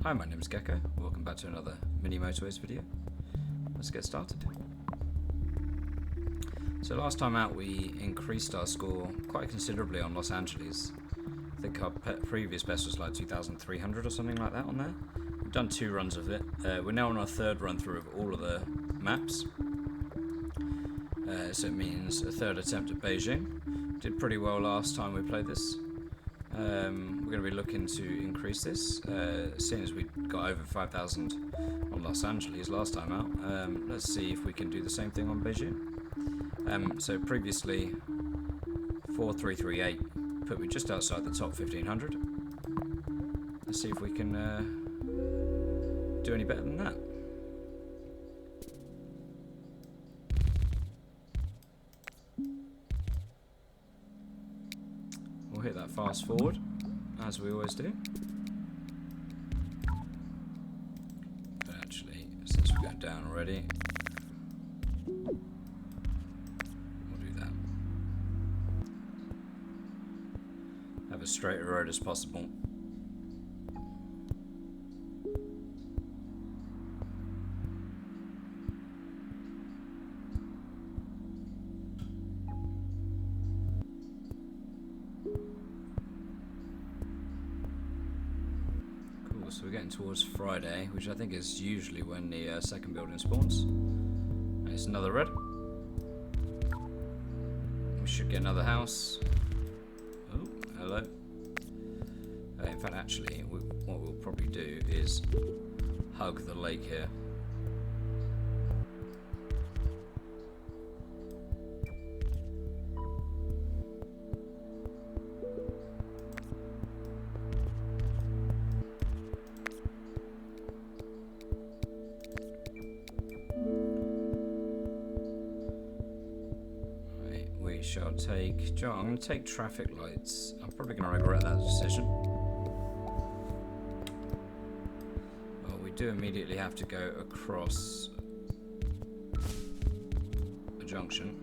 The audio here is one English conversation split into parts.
Hi, my name's Gecko. Welcome back to another Mini Motorways video. Let's get started. So last time out we increased our score quite considerably on Los Angeles. I think our previous best was like 2,300 or something like that on there. We've done 2 runs of it. We're now on our 3rd run through of all of the maps. So it means a 3rd attempt at Beijing. Did pretty well last time we played this. We're going to be looking to increase this, seeing as we got over 5,000 on Los Angeles last time out. Let's see if we can do the same thing on Beijing. So previously 4,338 put me just outside the top 1,500. Let's see if we can do any better than that. We'll hit that fast forward, as we always do. But actually, since we're going down already, we'll do that. Have as straight a road as possible. So we're getting towards Friday, which I think is usually when the second building spawns. And it's another red. We should get another house. Oh, hello. In fact, actually, what we'll probably do is hug the lake here. Shall take. Joe, I'm going to take traffic lights. I'm probably going to regret that decision. Well, we do immediately have to go across a junction.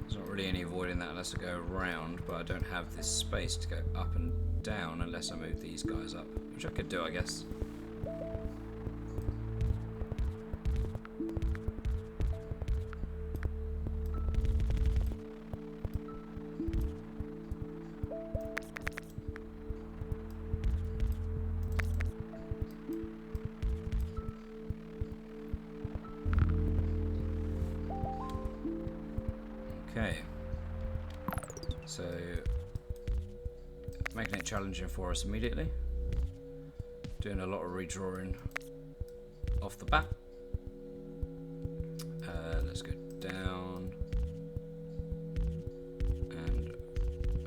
There's not really any avoiding that unless I go around, but I don't have this space to go up and down unless I move these guys up, which I could do, I guess. Okay, so making it challenging for us immediately, doing a lot of redrawing off the bat. Let's go down and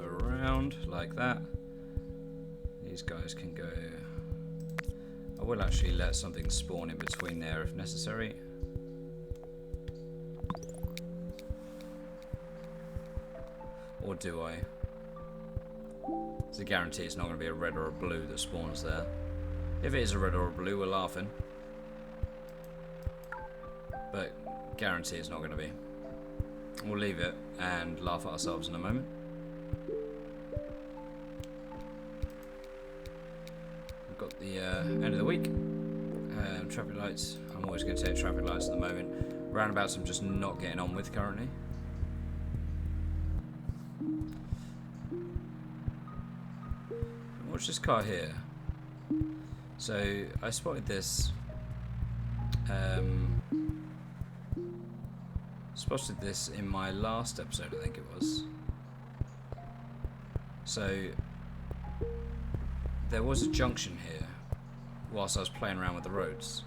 around like that. These guys can go. I will actually let something spawn in between there if necessary. Or do I? It's a guarantee it's not going to be a red or a blue that spawns there. If it is a red or a blue, we're laughing. But guarantee it's not going to be. We'll leave it and laugh at ourselves in a moment. We've got the end of the week. Traffic lights. I'm always going to take traffic lights at the moment. Roundabouts I'm just not getting on with currently. Watch this car here. So I spotted this. Spotted this in my last episode, I think it was. So there was a junction here whilst I was playing around with the roads.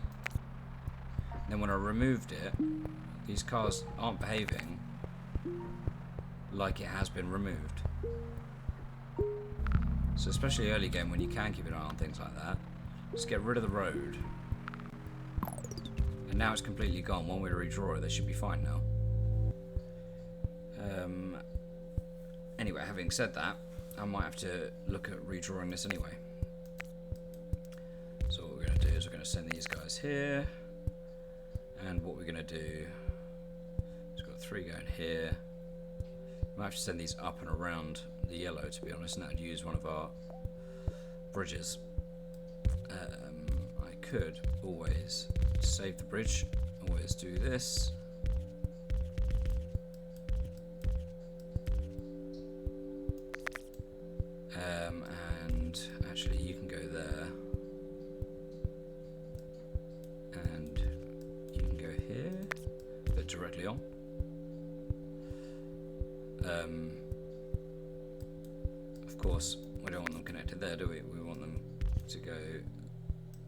And then when I removed it, these cars aren't behaving like it has been removed. So especially early game when you can keep an eye on things like that, just get rid of the road. And now it's completely gone. When we redraw it, they should be fine now. Anyway, having said that, I might have to look at redrawing this anyway. So what we're going to do is we're going to send these guys here. And what we're going to do is we've got 3 going here. Might have to send these up and around the yellow, to be honest, and that would use one of our bridges. could always save the bridge, always do this. And actually you can go there. And you can go here, but directly on. Of course, we don't want them connected there, do we? We want them to go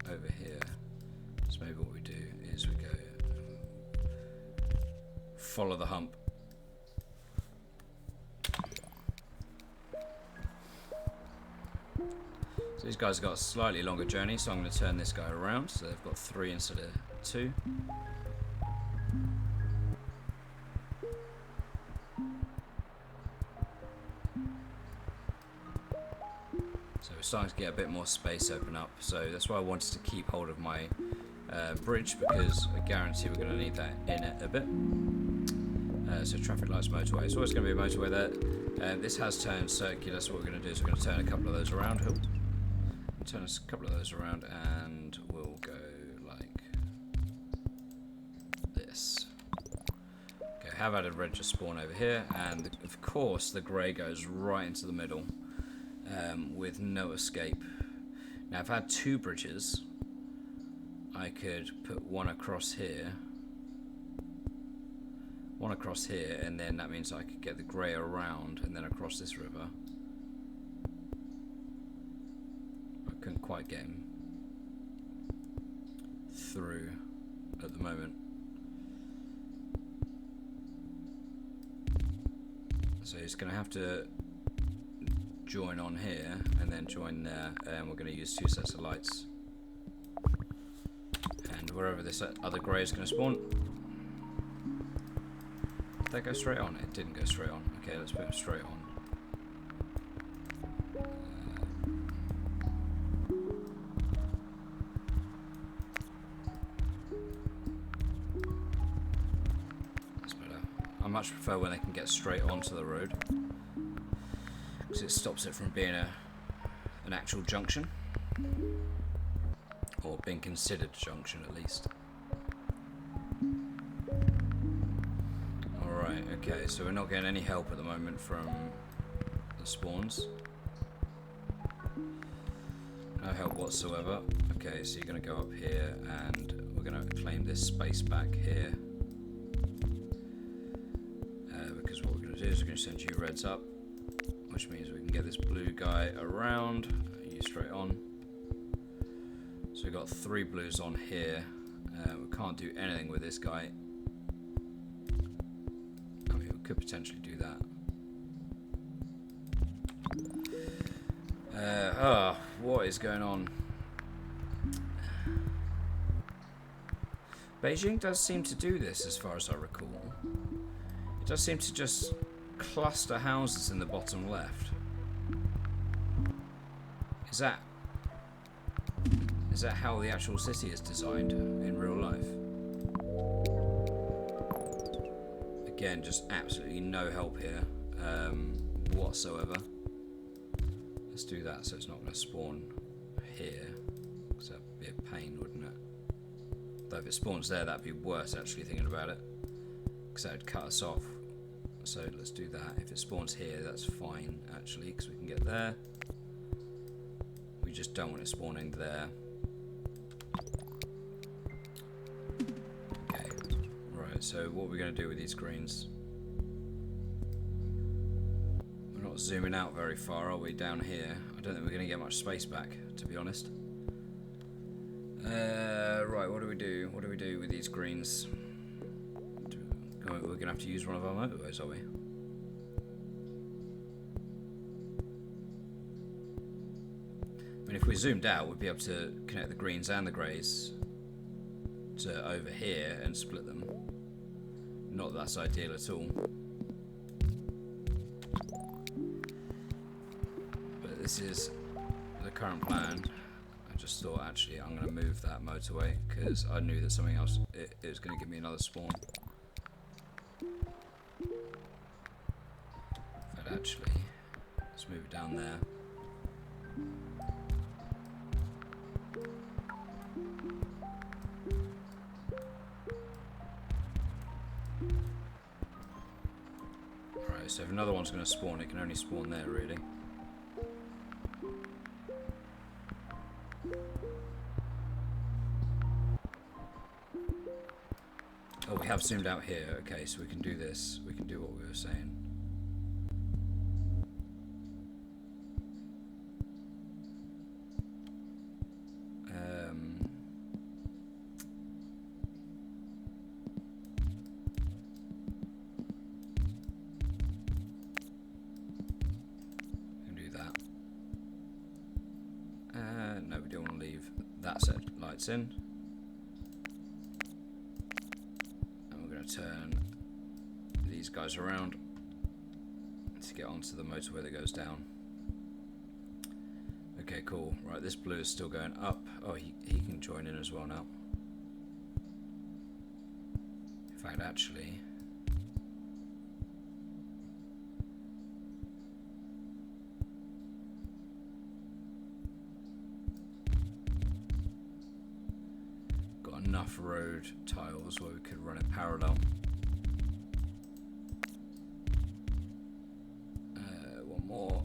over here. So maybe what we do is we go follow the hump. So these guys have got a slightly longer journey, so I'm going to turn this guy around. So they've got 3 instead of 2. So we're starting to get a bit more space open up. So that's why I wanted to keep hold of my bridge, because I guarantee we're going to need that in it a bit. So traffic lights, motorway. It's always going to be a motorway there. This has turned circular, so what we're going to do is we're going to turn a couple of those around. Turn a couple of those around, and we'll go like this. Okay, have added red just spawn over here, and of course the grey goes right into the middle with no escape. Now if I had 2 bridges, I could put one across here, and then that means I could get the grey around and then across this river. Couldn't quite get him through at the moment. So he's going to have to join on here and then join there, and we're going to use 2 sets of lights. And wherever this other grey is going to spawn. Did that go straight on? It didn't go straight on. Okay, let's put him straight on. I much prefer when they can get straight onto the road, because it stops it from being an actual junction, or being considered a junction at least. Alright, okay, so we're not getting any help at the moment from the spawns. No help whatsoever. Okay, so you're going to go up here, and we're going to claim this space back here. What we're going to do is we're going to send you reds up, which means we can get this blue guy around, you straight on. So we've got 3 blues on here. We can't do anything with this guy. I mean, we could potentially do that. What is going on? Beijing does seem to do this, as far as I recall. It does seem to just cluster houses in the bottom left. Is that how the actual city is designed in real life? Again, just absolutely no help here whatsoever. Let's do that so it's not going to spawn here, because that'd be a pain, wouldn't it? Though if it spawns there, that'd be worse, actually, thinking about it, because that would cut us off. So let's do that. If it spawns here, that's fine, actually, because we can get there. We just don't want it spawning there. Okay, right, so what we're going to do with these greens. We're not zooming out very far, are we, down here? I don't think we're going to get much space back, to be honest. Right, what do we do? What do we do with these greens? We're going to have to use one of our motorways, are we? I mean, if we zoomed out, we'd be able to connect the greens and the greys to over here and split them. Not that that's ideal at all. But this is the current plan. I just thought, actually, I'm going to move that motorway, because I knew that something else, it was going to give me another spawn. Actually, let's move it down there. Right, so if another one's going to spawn, it can only spawn there, really. Oh, we have zoomed out here. Okay, so we can do this. We can do what we were saying. We can do that. No, we don't want to leave that set of lights in. Turn these guys around to get onto the motorway that goes down. Okay, cool. Right, this blue is still going up. Oh, he can join in as well now. In fact, actually, enough road tiles where we could run it parallel. One more,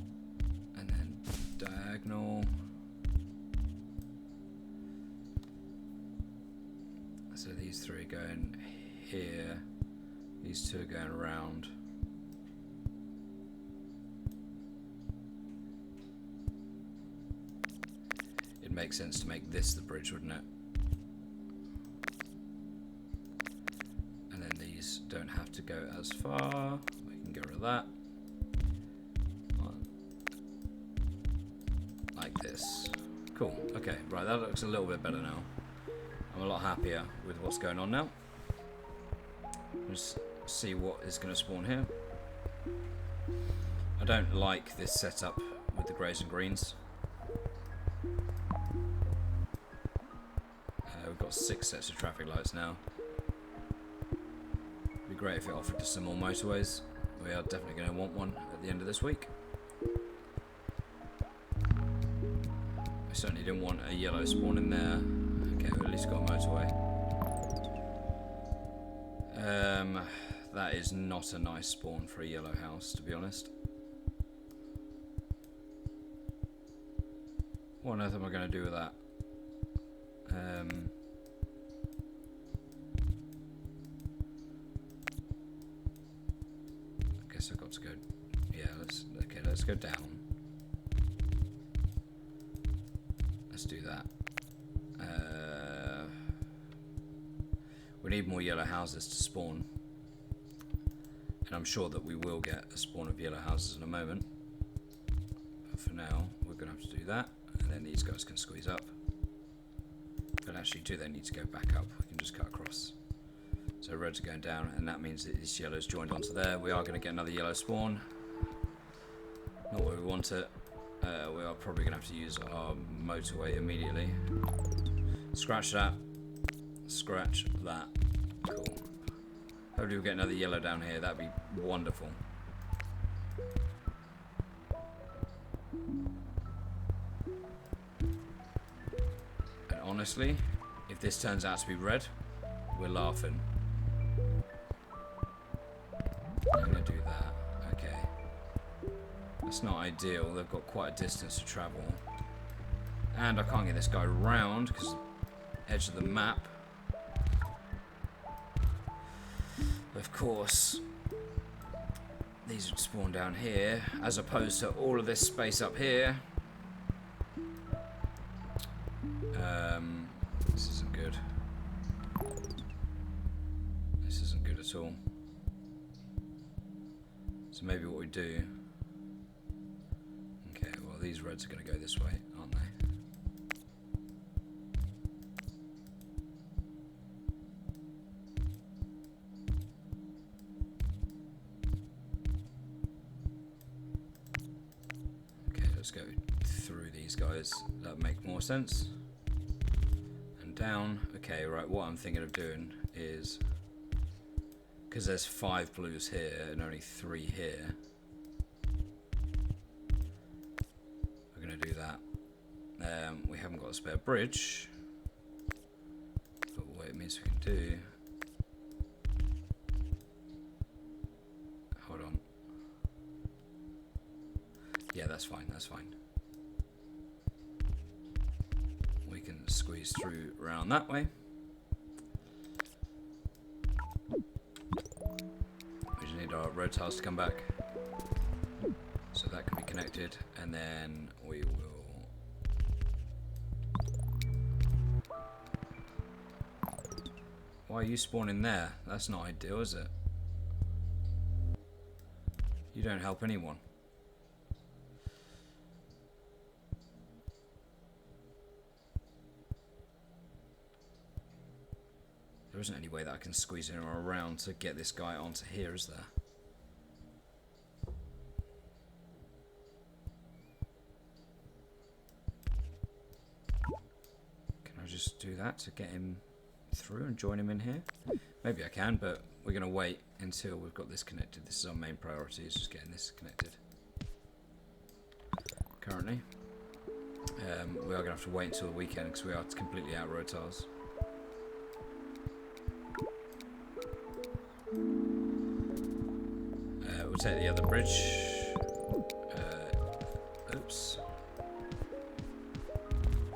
and then diagonal. So these three are going here, these two are going around. It makes sense to make this the bridge, wouldn't it? Don't have to go as far. We can get rid of that. Like this. Cool. Okay, right, that looks a little bit better now. I'm a lot happier with what's going on now. Let's see what is going to spawn here. I don't like this setup with the greys and greens. We've got 6 sets of traffic lights now. Great if it offered us some more motorways. We are definitely going to want one at the end of this week. We certainly didn't want a yellow spawn in there. Okay, we at least got a motorway. That is not a nice spawn for a yellow house, to be honest. What on earth am I going to do with that? I've got to go. Yeah, let's go down. Let's do that. We need more yellow houses to spawn, and I'm sure that we will get a spawn of yellow houses in a moment. But for now, we're going to have to do that, and then these guys can squeeze up. But actually, do they need to go back up? We can just cut across. So reds are going down, and that means that this yellow's joined onto there. We are going to get another yellow spawn. Not where we want it. We are probably going to have to use our motorway immediately. Scratch that. Scratch that. Cool. Hopefully we'll get another yellow down here. That'd be wonderful. And honestly, if this turns out to be red, we're laughing. I'm going to do that. Okay. That's not ideal. They've got quite a distance to travel. And I can't get this guy round because edge of the map. Of course, these would spawn down here as opposed to all of this space up here. This isn't good. This isn't good at all. So maybe what we do... Okay, well these reds are going to go this way, aren't they? Okay, let's go through these guys. That'll make more sense. And down. Okay, right, what I'm thinking of doing is... Because there's 5 blues here and only 3 here. We're going to do that. We haven't got a spare bridge. But what it means we can do Yeah, that's fine, that's fine. We can squeeze through around that way. We just need our road tiles to come back. So that can be connected, and then we will... Why are you spawning there? That's not ideal, is it? You don't help anyone. There isn't any way that I can squeeze him around to get this guy onto here, is there? Can I just do that to get him through and join him in here? Maybe I can, but we're going to wait until we've got this connected. This is our main priority, is just getting this connected. Currently. We are going to have to wait until the weekend because we are completely out of road tiles. We'll take the other bridge. Oops.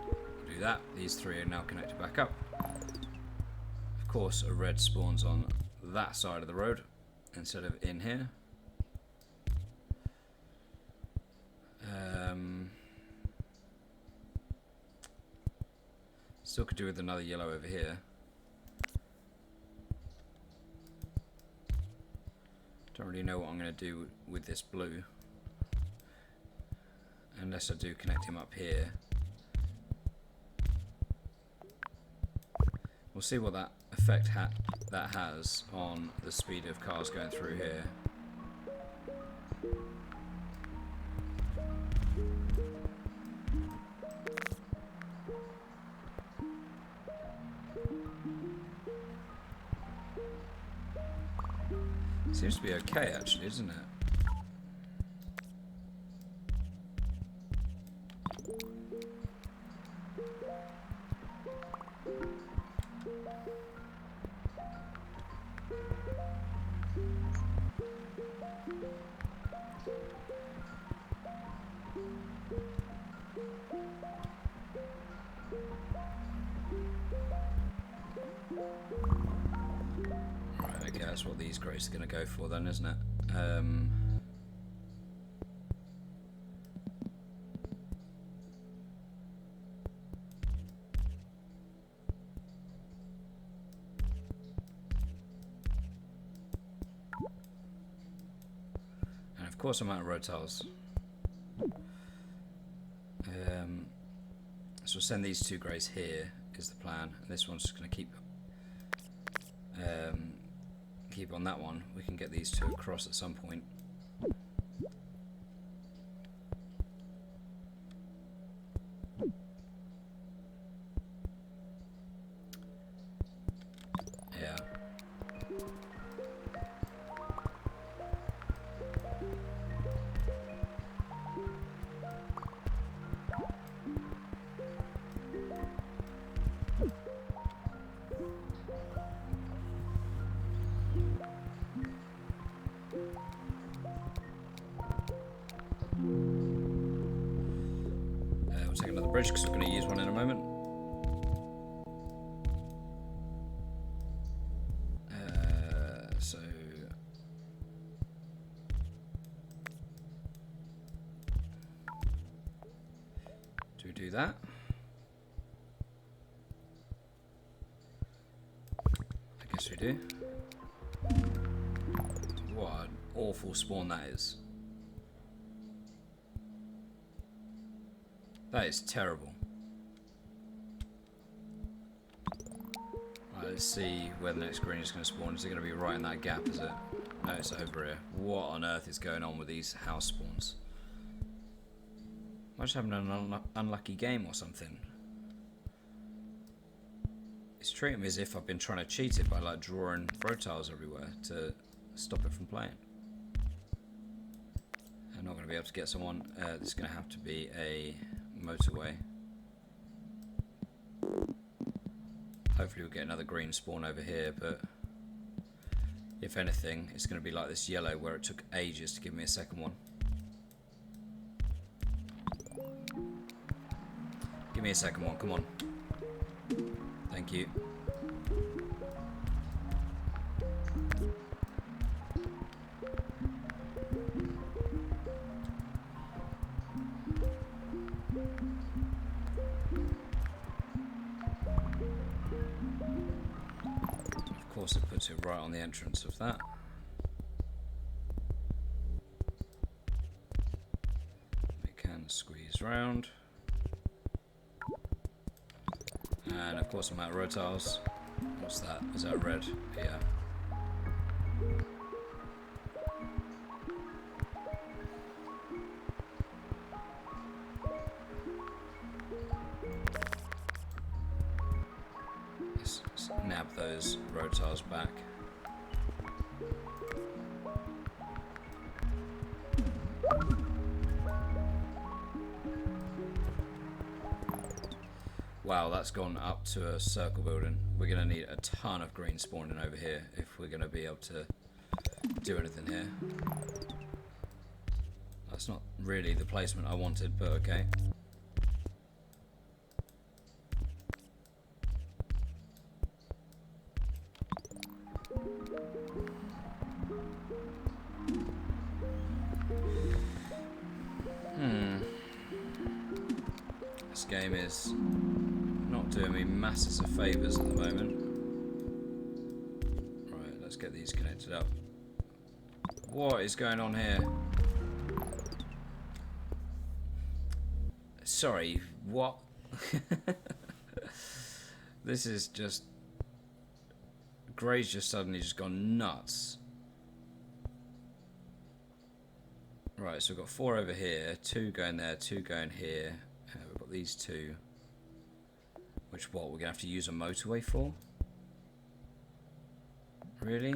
We'll do that. These three are now connected back up. Of course, a red spawns on that side of the road instead of in here. Still could do with another yellow over here. Don't really know what I'm going to do with this blue. Unless I do connect him up here. We'll see what that effect that has on the speed of cars going through here. Seems to be okay, actually, isn't it? That's what these greys are going to go for then, isn't it? And of course I'm out of road tiles. So we'll send these two greys here is the plan. And this one's just going to keep on that one. We can get these two across at some point. Yeah. We'll take another bridge because we're going to use one in a moment. So do we do that? I guess we do. What an awful spawn that is. That is terrible. Right, let's see where the next green is going to spawn. Is it going to be right in that gap, is it? No, it's over here. What on earth is going on with these house spawns? Am I just having an unlucky game or something? It's treating me as if I've been trying to cheat it by like drawing road tiles everywhere to stop it from playing. I'm not going to be able to get someone. There's going to have to be a motorway. Hopefully we'll get another green spawn over here, but if anything it's going to be like this yellow where it took ages to give me a second one. Give me a second one, come on. Thank you. Of course it puts it right on the entrance of that. We can squeeze round. And of course I'm out of road tiles. What's that? Is that red? Yeah. Let's nab those road tiles back. Wow, that's gone up to a circle building. We're going to need a ton of green spawning over here if we're going to be able to do anything here. That's not really the placement I wanted, but okay. This game is not doing me masses of favours at the moment. Right, let's get these connected up. What is going on here? Sorry, what? This is just... Grey's just suddenly just gone nuts. Right, so we've got 4 over here, 2 going there, 2 going here. We've got these 2. Which what, we're going to have to use a motorway for? Really?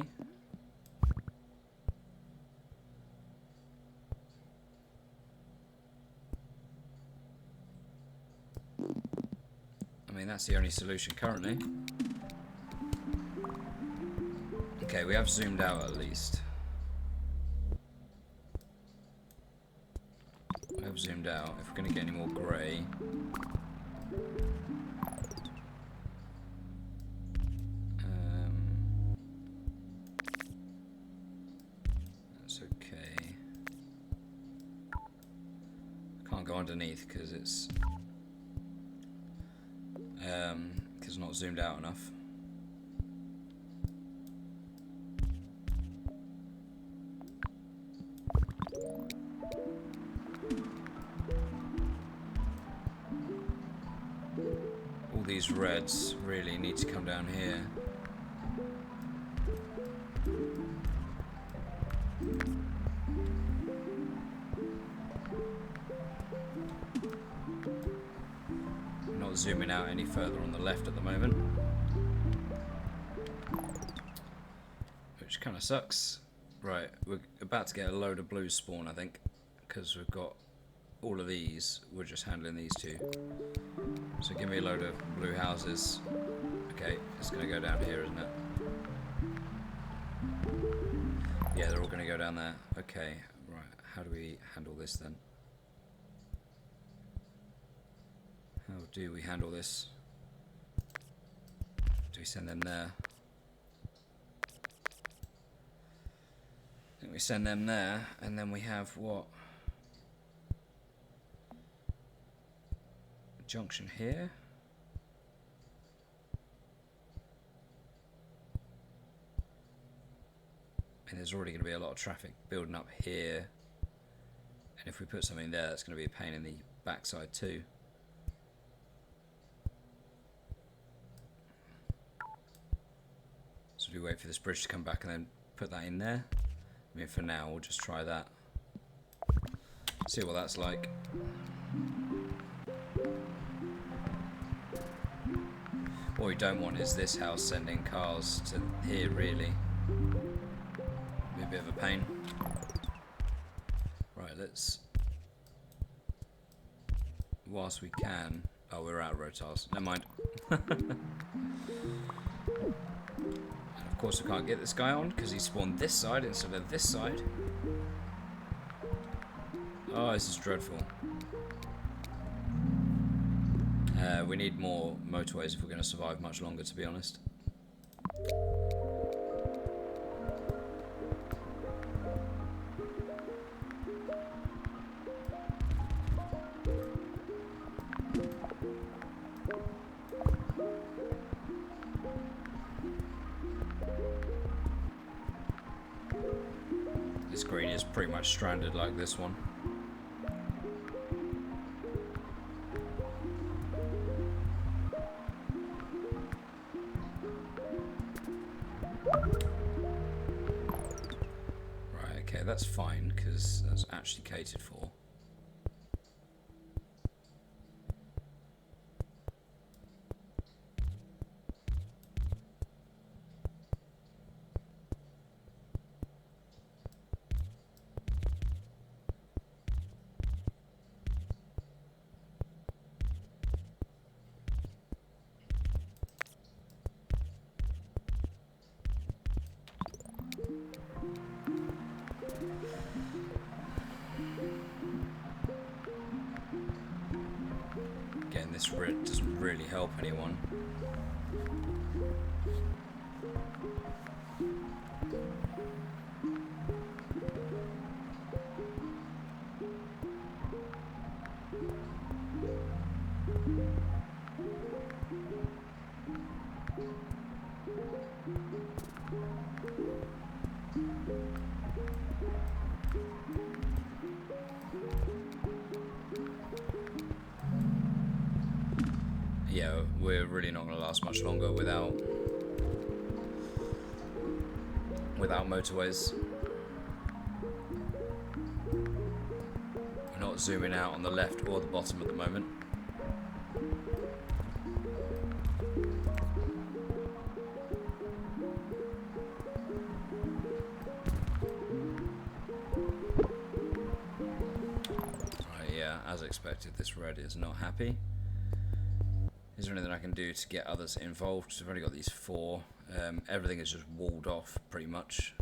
I mean, that's the only solution currently. Okay, we have zoomed out at least. We have zoomed out. If we're going to get any more grey... that's okay. Can't go underneath because it's... because not zoomed out enough. All these reds really need to come down here. Not zooming out any further on the left at the moment, which kind of sucks. Right, we're about to get a load of blues spawn, I think, because we've got all of these. We're just handling these 2. So give me a load of blue houses. Okay, it's going to go down here, isn't it? Yeah, they're all going to go down there. Okay, right. How do we handle this then? How do we handle this? Do we send them there? I think we send them there, and then we have what? A junction here? And there's already going to be a lot of traffic building up here. And if we put something there, that's going to be a pain in the backside too. So do we wait for this bridge to come back and then put that in there? I mean, for now, we'll just try that. See what that's like. What we don't want is this house sending cars to here, really. Be a bit of a pain. Right, let's... Whilst we can... Oh, we're out of road tiles. Never mind. And of course we can't get this guy on because he spawned this side instead of this side. Oh, this is dreadful. We need more motorways if we're going to survive much longer, to be honest. This green is pretty much stranded like this one. Right, okay, that's fine because that's actually catered for. Again, this red doesn't really help anyone. Yeah, we're really not going to last much longer without motorways. We're not zooming out on the left or the bottom at the moment. Right, yeah, as expected, this red is not happy. Is there anything I can do to get others involved? Because I've only got these 4. Everything is just walled off, pretty much.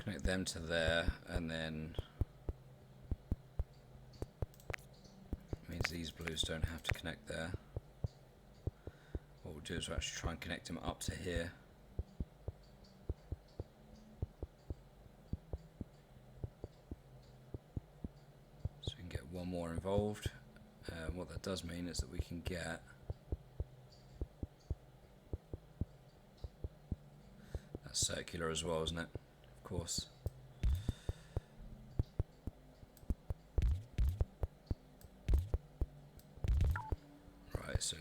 Connect them to there, and then means these blues don't have to connect there. What we'll do is we'll actually try and connect them up to here. So we can get one more involved. What that does mean is that we can get that's circular as well, isn't it? Of course. Right, so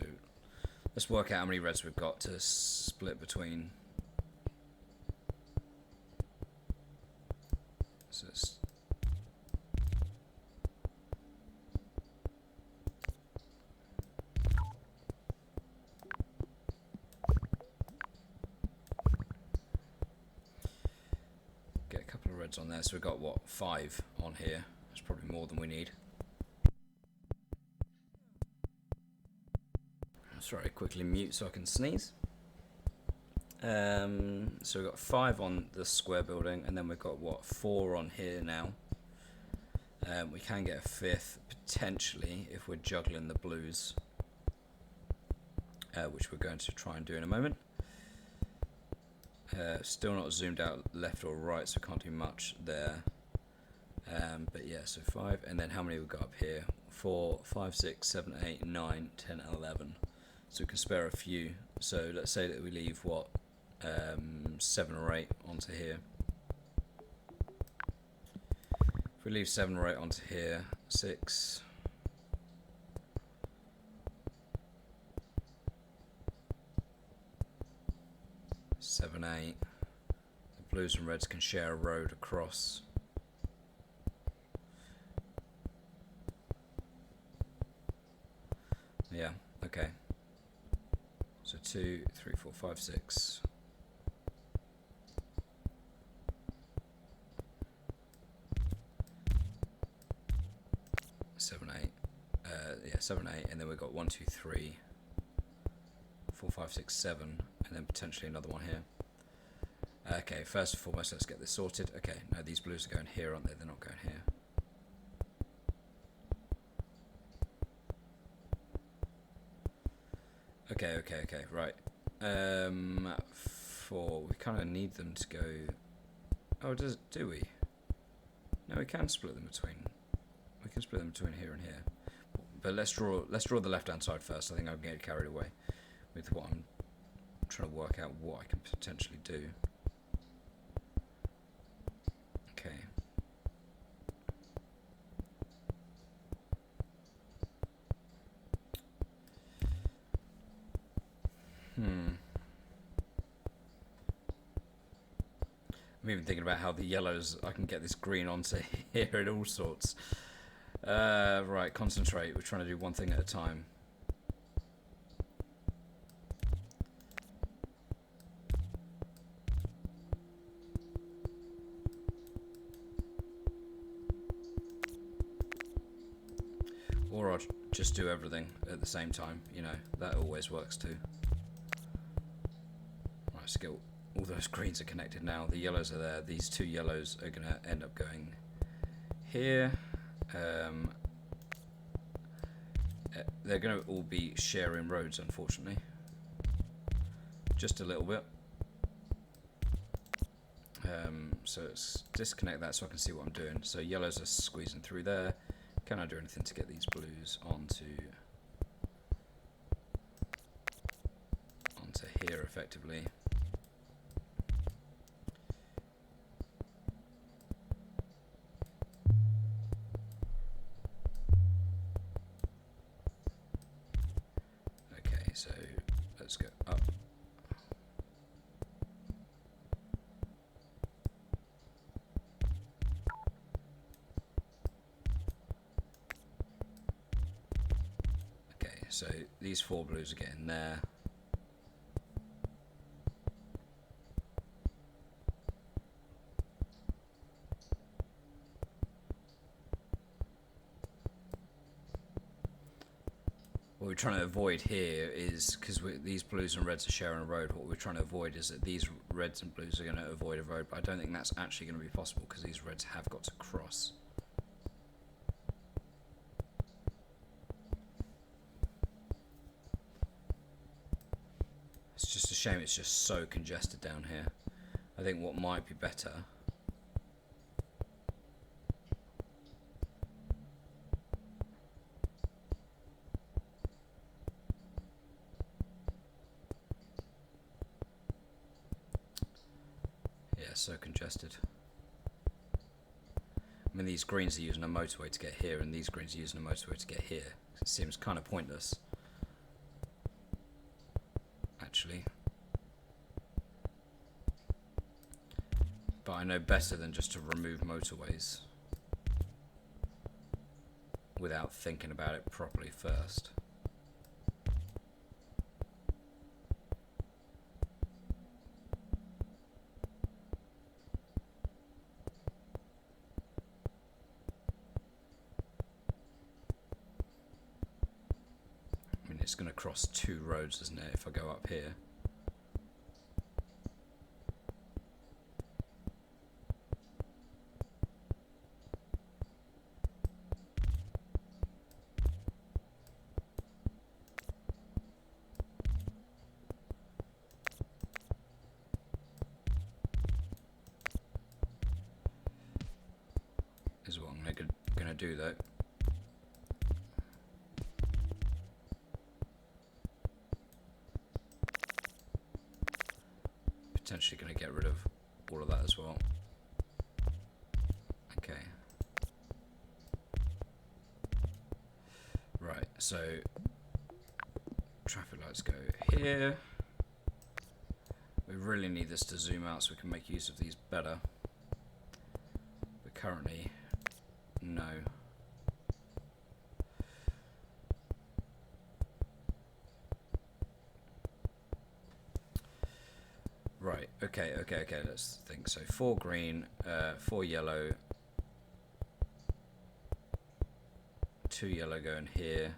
let's work out how many reds we've got to split between. So it's get a couple of reds on there, so we've got what, 5 on here. That's probably more than we need. Sorry, quickly mute so I can sneeze. So we've got 5 on the square building, and then we've got what, 4 on here now. We can get a 5th potentially if we're juggling the blues, which we're going to try and do in a moment. Still not zoomed out left or right, so can't do much there. But yeah, so 5, and then how many we've got up here? 4, 5, 6, 7, 8, 9, 10, 11. So we can spare a few. So let's say that we leave what, 7 or 8 onto here. If we leave 7 or 8 onto here, 6. 7, 8. The blues and reds can share a road across. Okay. So 2, 3, 4, 5, 6. Seven, 8. Yeah, 7, 8, and then we've got 1, 2, 3, 4, 5, 6, 7, and then potentially another one here. Okay, first and foremost, let's get this sorted. Okay, no, these blues are going here, aren't they? They're not going here. Okay, right. We kind of need them to go. Oh, do we? No, we can split them between. We can split them between here and here. But let's draw the left-hand side first. I think I'm getting carried away with what I'm trying to work out what I can potentially do. Okay. I'm even thinking about how the yellows, I can get this green onto here and all sorts. Right, concentrate. We're trying to do one thing at a time. Or I'll just do everything at the same time. You know, that always works too. Right, skill. All those greens are connected now. The yellows are there. These two yellows are going to end up going here. They're going to all be sharing roads, unfortunately. Just a little bit. So let's disconnect that so I can see what I'm doing. So yellows are squeezing through there. Can I do anything to get these blues onto here effectively? Okay, so let's go up. So these four blues are getting there. What we're trying to avoid here is, because these blues and reds are sharing a road, what we're trying to avoid is that these reds and blues are going to avoid a road, but I don't think that's actually going to be possible because these reds have got to cross. It's just a shame it's just so congested down here. I think what might be better so congested. I mean, these greens are using a motorway to get here, and these greens are using a motorway to get here. It seems kind of pointless, actually. But I know better than just to remove motorways without thinking about it properly first. It's going to cross two roads, isn't it, if I go up here? Is what I'm going to do, though. Potentially going to get rid of all of that as well. Okay. Right, so traffic lights go here. We really need this to zoom out so we can make use of these better. But currently, no. Right, okay, let's think. So 4 green, 4 yellow, 2 yellow going here,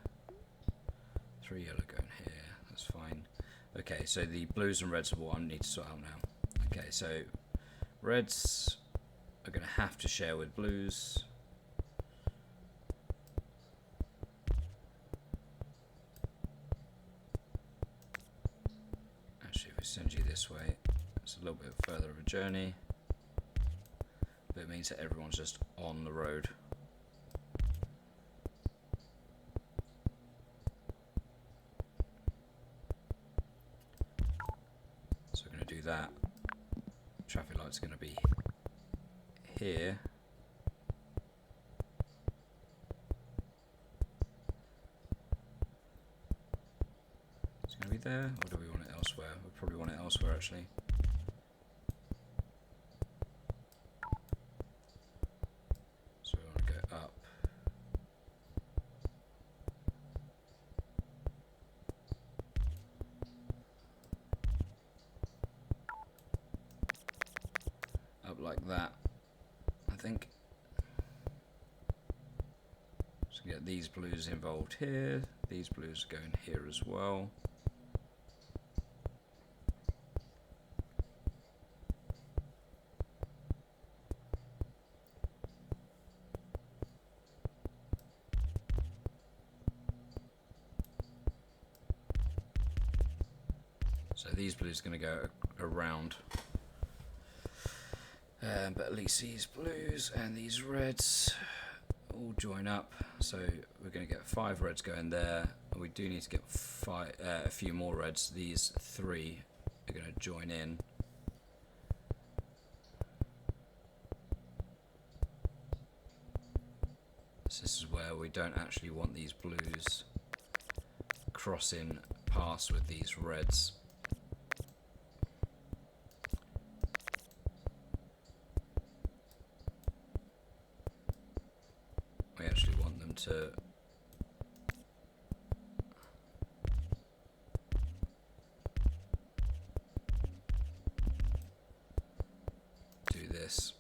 3 yellow going here, that's fine. Okay, so the blues and reds are what I need to sort out now. Okay, so reds are going to have to share with blues. Actually, if we send you this way, it's a little bit further of a journey, but it means that everyone's just on the road. So we're going to do that. Traffic light's going to be here. It's going to be there, or do we want it elsewhere? We probably want it elsewhere actually. So we want to go up. Up like that, I think. So get these blues involved here, these blues going here as well. So these blues are going to go around, but at least these blues and these reds all join up. So we're going to get 5 reds going there. We do need to get a few more reds. These 3 are going to join in. So this is where we don't actually want these blues crossing past with these reds. We actually want them to do this.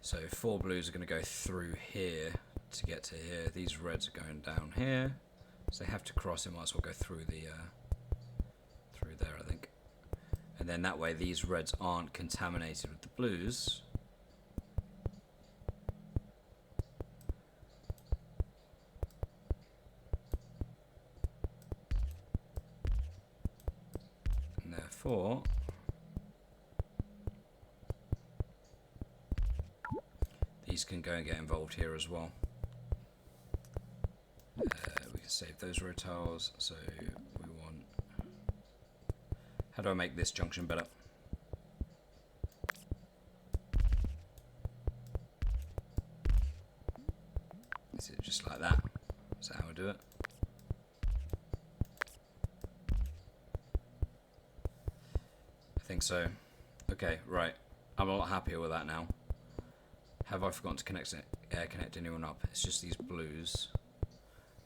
So 4 blues are going to go through here to get to here. These reds are going down here. So they have to cross, it might as well go through the through there, I think. And then that way these reds aren't contaminated with the blues. And therefore these can go and get involved here as well. We can save those row tiles. So we want. How do I make this junction better? Is it just like that? Is that how I do it? I think so. Okay, right. I'm a lot happier with that now. Have I forgotten to connect anyone up? It's just these blues.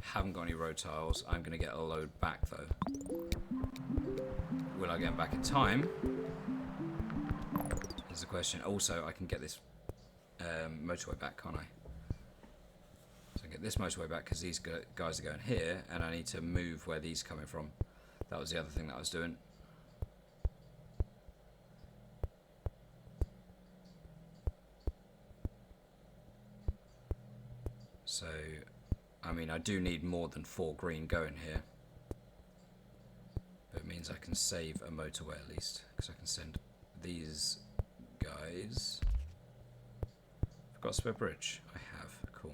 Haven't got any road tiles. I'm going to get a load back though. Will I get them back in time? Is the question. Also, I can get this motorway back, can't I? So I get this motorway back because these guys are going here, and I need to move where these are coming from. That was the other thing that I was doing. So, I mean, I do need more than 4 green going here. But it means I can save a motorway at least, because I can send these guys. I've got a spare bridge. I have. Cool.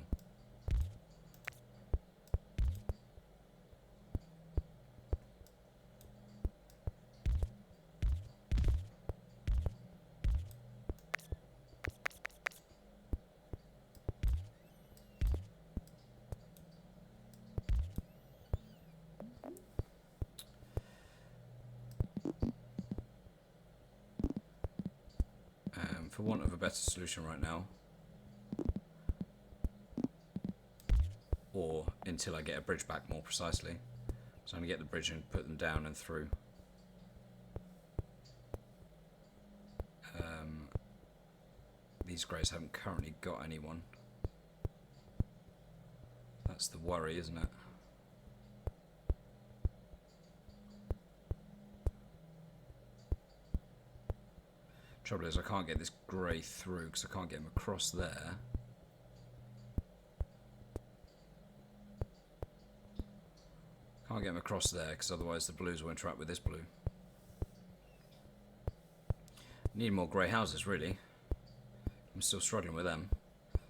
for want of a better solution right now, or until I get a bridge back more precisely, so I'm going to get the bridge and put them down and through. These greys haven't currently got anyone. That's the worry, isn't it? Trouble is I can't get this grey through because I can't get him across there. Can't get him across there because otherwise the blues will interact with this blue. Need more grey houses, really. I'm still struggling with them.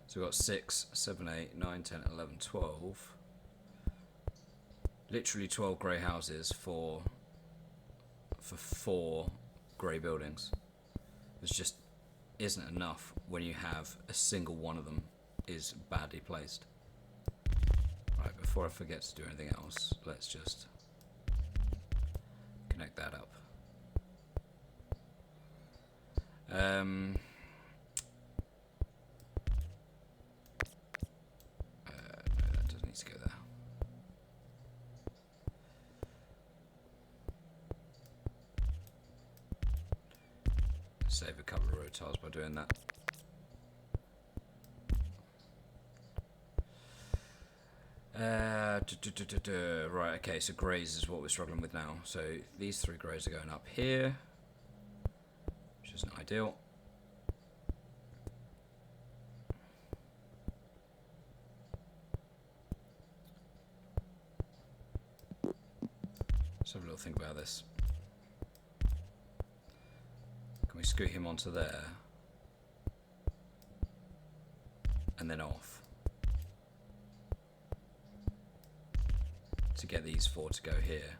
So we've got 6, 7, 8, 9, 10, 11, 12. Literally 12 grey houses for 4 grey buildings. It just isn't enough when you have a single one of them is badly placed. Right, before I forget to do anything else, let's just connect that up. No, that doesn't need to go there. Save a couple of road tiles by doing that. Right, okay, so greys is what we're struggling with now. So these 3 greys are going up here, which isn't ideal. Let's have a little think about this. Can we scoot him onto there and then off to get these 4 to go here?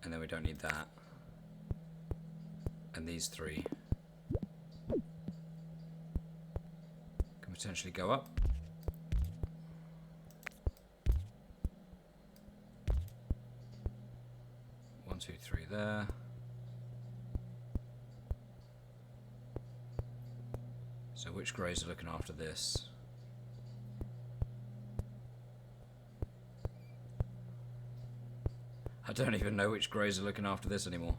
And then we don't need that. And these 3 can potentially go up. 1, 2, 3 there. So which greys are looking after this? I don't even know which greys are looking after this anymore.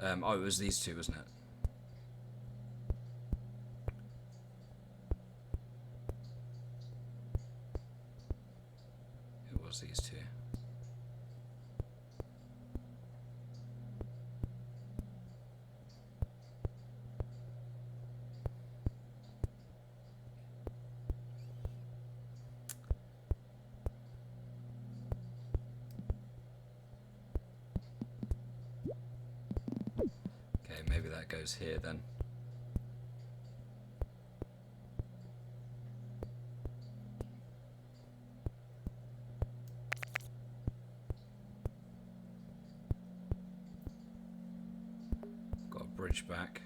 Oh, it was these 2, wasn't it? It was these 2. Maybe that goes here then. Got a bridge back.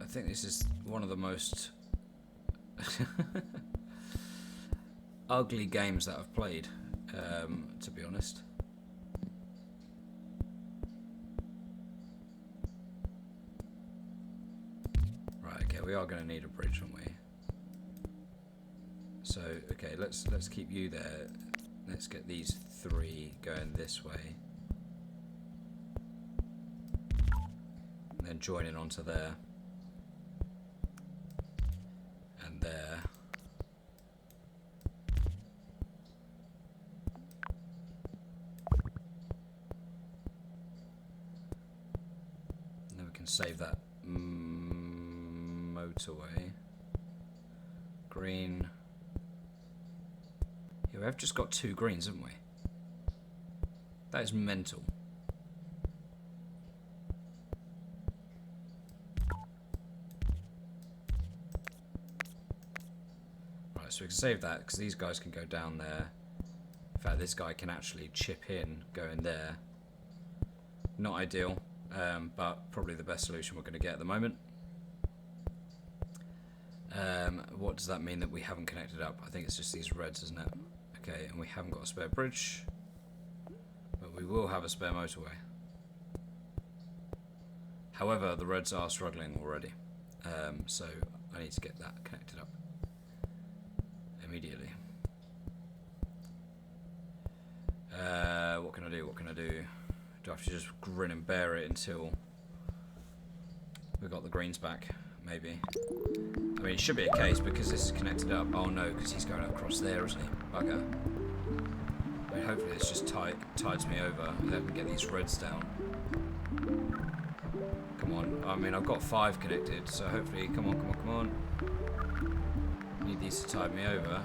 I think this is one of the most ugly games that I've played, to be honest. Right, okay, we are going to need a bridge, aren't we? So, okay, let's keep you there. Let's get these 3 going this way. And then joining onto there. There. And then we can save that motorway. Green. Yeah, we have just got 2 greens, haven't we? That is mental. So So we can save that because these guys can go down there. In fact, this guy can actually chip in, go in there. Not ideal, but probably the best solution we're going to get at the moment. What does that mean that we haven't connected up? I think it's just these reds, isn't it? Okay, and we haven't got a spare bridge, but we will have a spare motorway. However, the reds are struggling already, so I need to get that connected up immediately. What can I do? What can I do? Do I have to just grin and bear it until we got the greens back? Maybe. I mean, it should be a case because this is connected up. Oh no, because he's going across there, isn't he? Bugger. I mean, hopefully this just tides me over and then we get these reds down. Come on. I mean, I've got 5 connected, so hopefully, come on, come on, come on. Need these to tide me over,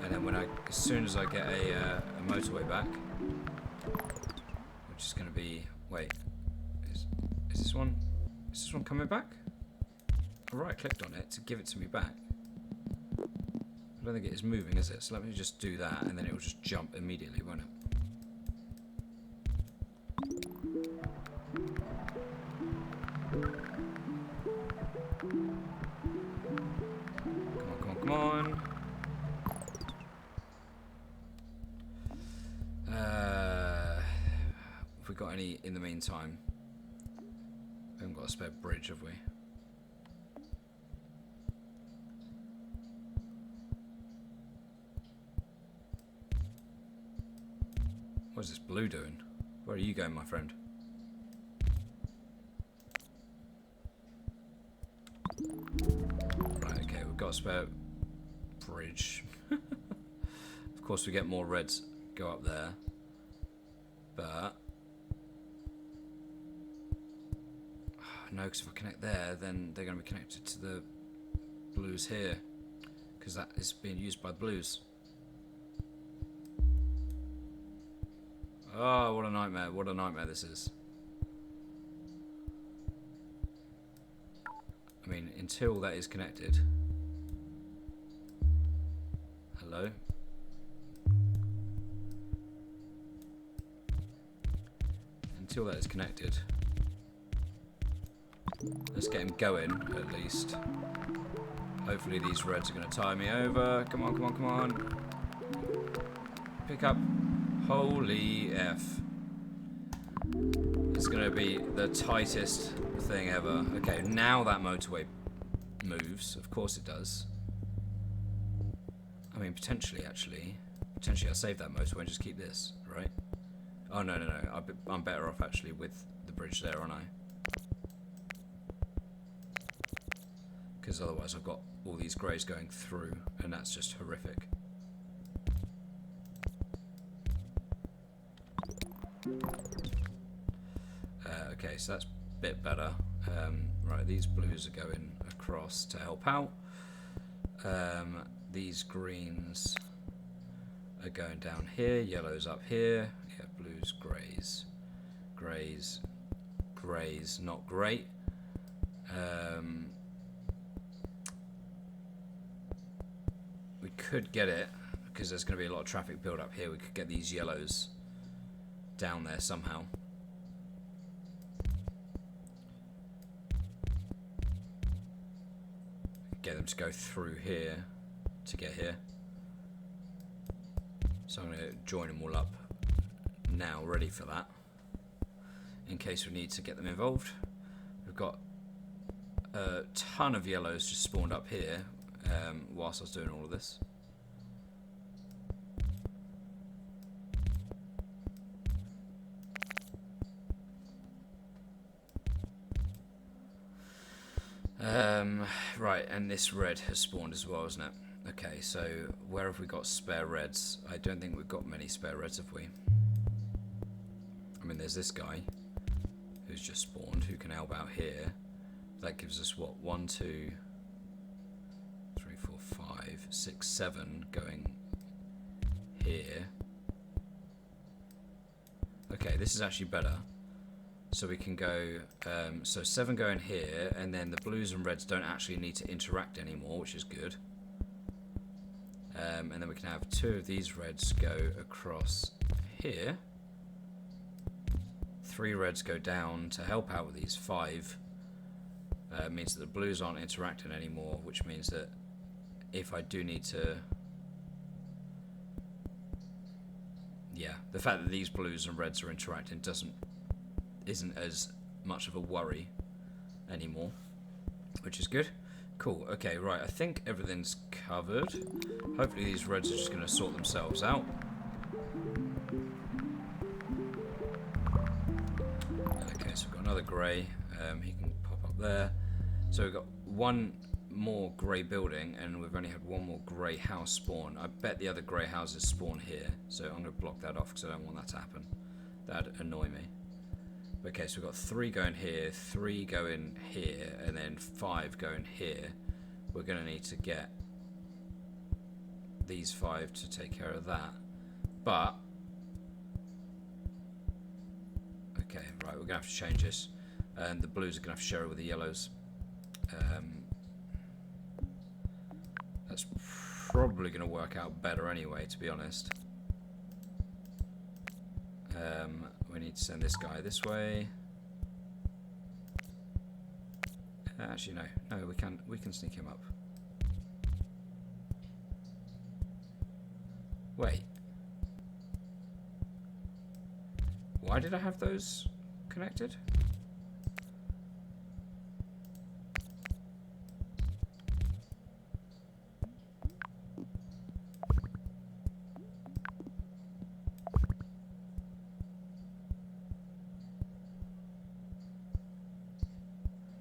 and then as soon as I get a motorway back, which is going to be, wait, is this one? Is this one coming back? I right-clicked on it to give it to me back. I don't think it is moving, is it? So let me just do that, and then it will just jump immediately, won't it? Come on, come on, come on. Have we got any in the meantime? We haven't got a spare bridge, have we? What is this blue doing? Where are you going, my friend? Right, okay, we've got a spare bridge. Of course, we get more reds go up there. But... no, because if I connect there, then they're going to be connected to the blues here. Because that is being used by the blues. Oh, what a nightmare. What a nightmare this is. I mean, until that is connected. Hello? Until that is connected. Let's get him going, at least. Hopefully these reds are going to tie me over. Come on, come on, come on. Pick up. Holy F. It's going to be the tightest thing ever. Okay, now that motorway moves. Of course it does. I mean, potentially, actually. Potentially I'll save that motorway and just keep this, right? Oh, no, no, no. I'm better off, actually, with the bridge there, aren't I? Because otherwise I've got all these greys going through, and that's just horrific. Okay, so that's a bit better. Right, these blues are going across to help out. These greens are going down here, yellows up here. Yeah, blues, greys. Greys, greys, not great. We could get it, because there's going to be a lot of traffic build up here. We could get these yellows down there somehow. Get them to go through here to get here. So I'm going to join them all up now, ready for that, in case we need to get them involved. We've got a ton of yellows just spawned up here whilst I was doing all of this. Right, and this red has spawned as well, isn't it? Okay, so where have we got spare reds? I don't think we've got many spare reds, have we? I mean, there's this guy who's just spawned, who can help out here. That gives us, what, 1, 2, 3, 4, 5, 6, 7 going here. Okay, this is actually better. So we can go, so 7 going here, and then the blues and reds don't actually need to interact anymore, which is good. And then we can have 2 of these reds go across here. 3 reds go down to help out with these 5. Means that the blues aren't interacting anymore, which means that if I do need to... Yeah, the fact that these blues and reds are interacting isn't as much of a worry anymore, which is good. Cool, okay, right, I think everything's covered. Hopefully these reds are just going to sort themselves out. Okay, so we've got another grey. He can pop up there. So we've got 1 more grey building, and we've only had 1 more grey house spawn. I bet the other grey houses spawn here, so I'm going to block that off because I don't want that to happen. That'd annoy me. Okay, so we've got 3 going here, 3 going here, and then 5 going here. We're going to need to get these 5 to take care of that. But, okay, right, we're going to have to change this. And the blues are going to have to share it with the yellows. That's probably going to work out better anyway, to be honest. We need to send this guy this way. Actually, no, we can sneak him up. Wait, why did I have those connected?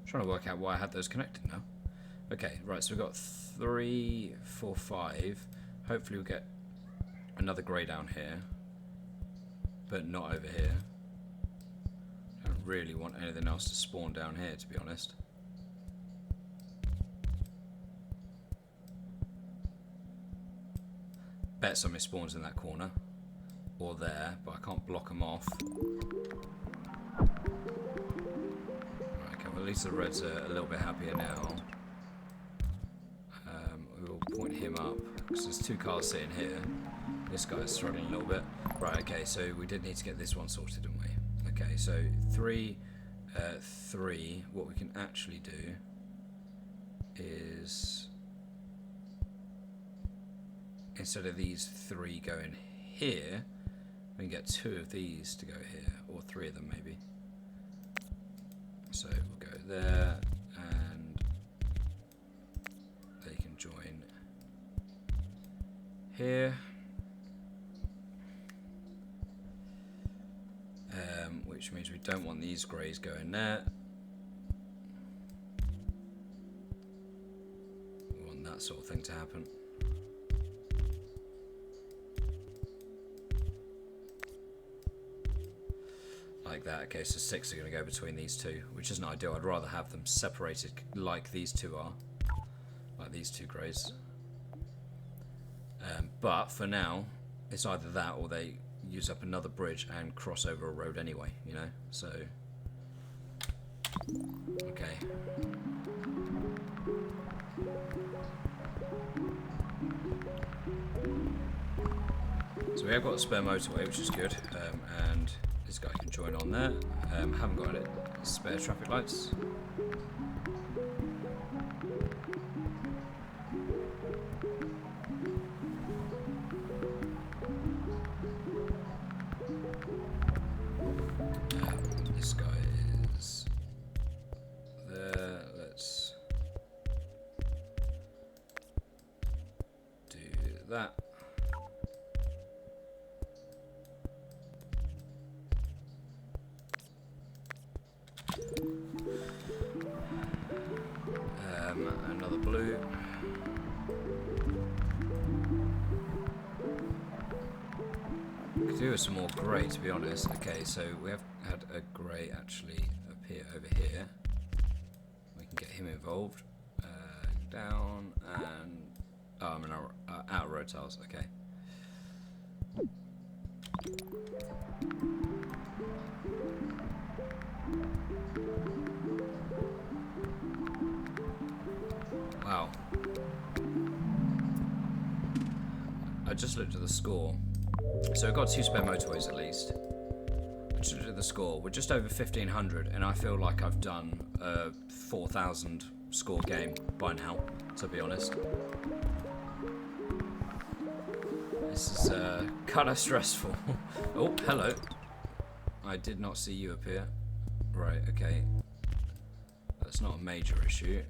Trying to work out why I had those connected now. Okay, right, so we've got 3, 4, 5. Hopefully we'll get another grey down here, but not over here. I don't really want anything else to spawn down here, to be honest. Bet somebody spawns in that corner, or there, but I can't block them off. At least the reds are a little bit happier now. We will point him up because there's 2 cars sitting here. This guy's struggling a little bit. Right, okay, so we did need to get this one sorted, didn't we? Okay, so 3, 3. What we can actually do is, instead of these 3 going here, we can get 2 of these to go here, or 3 of them maybe. So we'll go there, and they can join here. Which means we don't want these greys going there. We want that sort of thing to happen. Like that. Okay, so 6 are going to go between these 2, which isn't ideal. I'd rather have them separated like these 2 are, like these 2 greys. But for now, it's either that or they use up another bridge and cross over a road anyway, you know, so okay. So we have got a spare motorway, which is good, and this guy can join on there. Haven't got it. Spare traffic lights. This guy is there. Let's do that. Another blue. Could do with some more grey, to be honest. Okay, so we have had a grey actually appear over here. We can get him involved. Down and I'm in our outer road tiles. Okay. Wow. just looked at the score. So we've got 2 spare motorways at least. I just looked at the score. We're just over 1,500, and I feel like I've done a 4,000 score game by now, to be honest. This is kind of stressful. Oh, hello. I did not see you appear. Right, okay. That's not a major issue.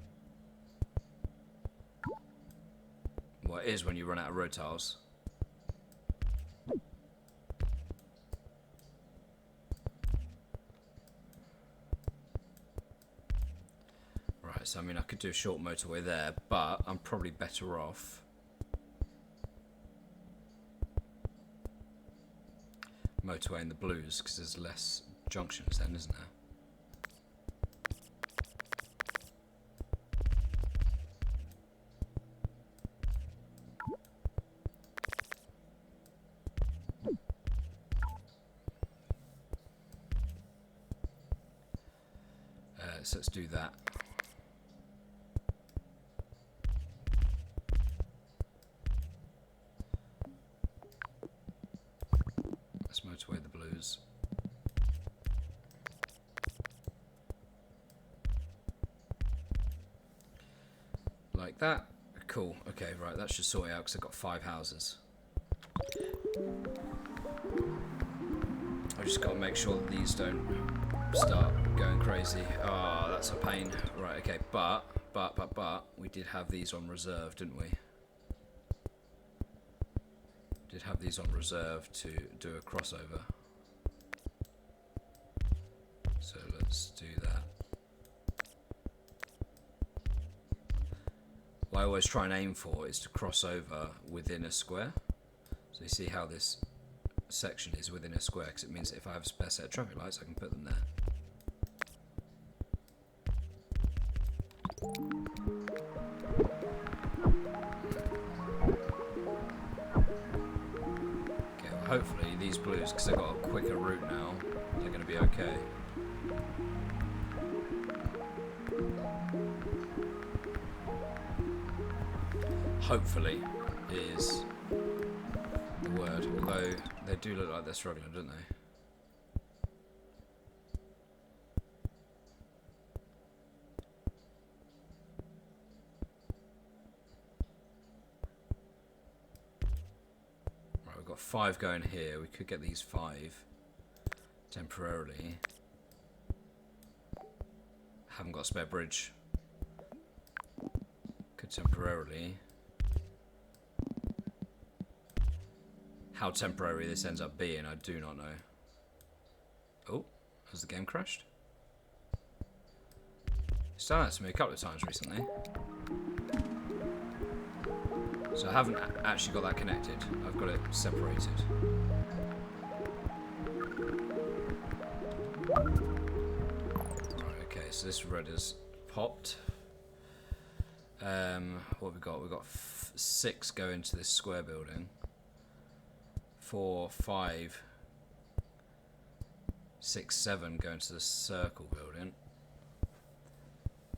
Well, it is when you run out of road tiles. Right, so I mean I could do a short motorway there, but I'm probably better off motorway in the blues, because there's less junctions then, isn't there? So let's do that. Let's motorway the blues. Like that. Cool. Okay, right, that should sort it out because I've got 5 houses. I just got to make sure that these don't start going crazy. Oh, that's a pain. Right, okay, but we did have these on reserve, didn't we? Did have these on reserve to do a crossover. So let's do that. What I always try and aim for is to cross over within a square. So you see how this section is within a square, because it means that if I have a spare set of traffic lights, I can put them there. Okay, well hopefully these blues, because they've got a quicker route now, they're going to be okay. Hopefully is the word, although they do look like they're struggling, don't they? Right, we've got 5 going here. We could get these 5 temporarily. Haven't got a spare bridge. Could temporarily. How temporary this ends up being, I do not know. Oh, has the game crashed? It's done that to me a couple of times recently. So I haven't actually got that connected. I've got it separated. Right, okay, so this red has popped. What have we got? We've got 6 go into this square building. 4, 5, 6, 7 go into the circle building.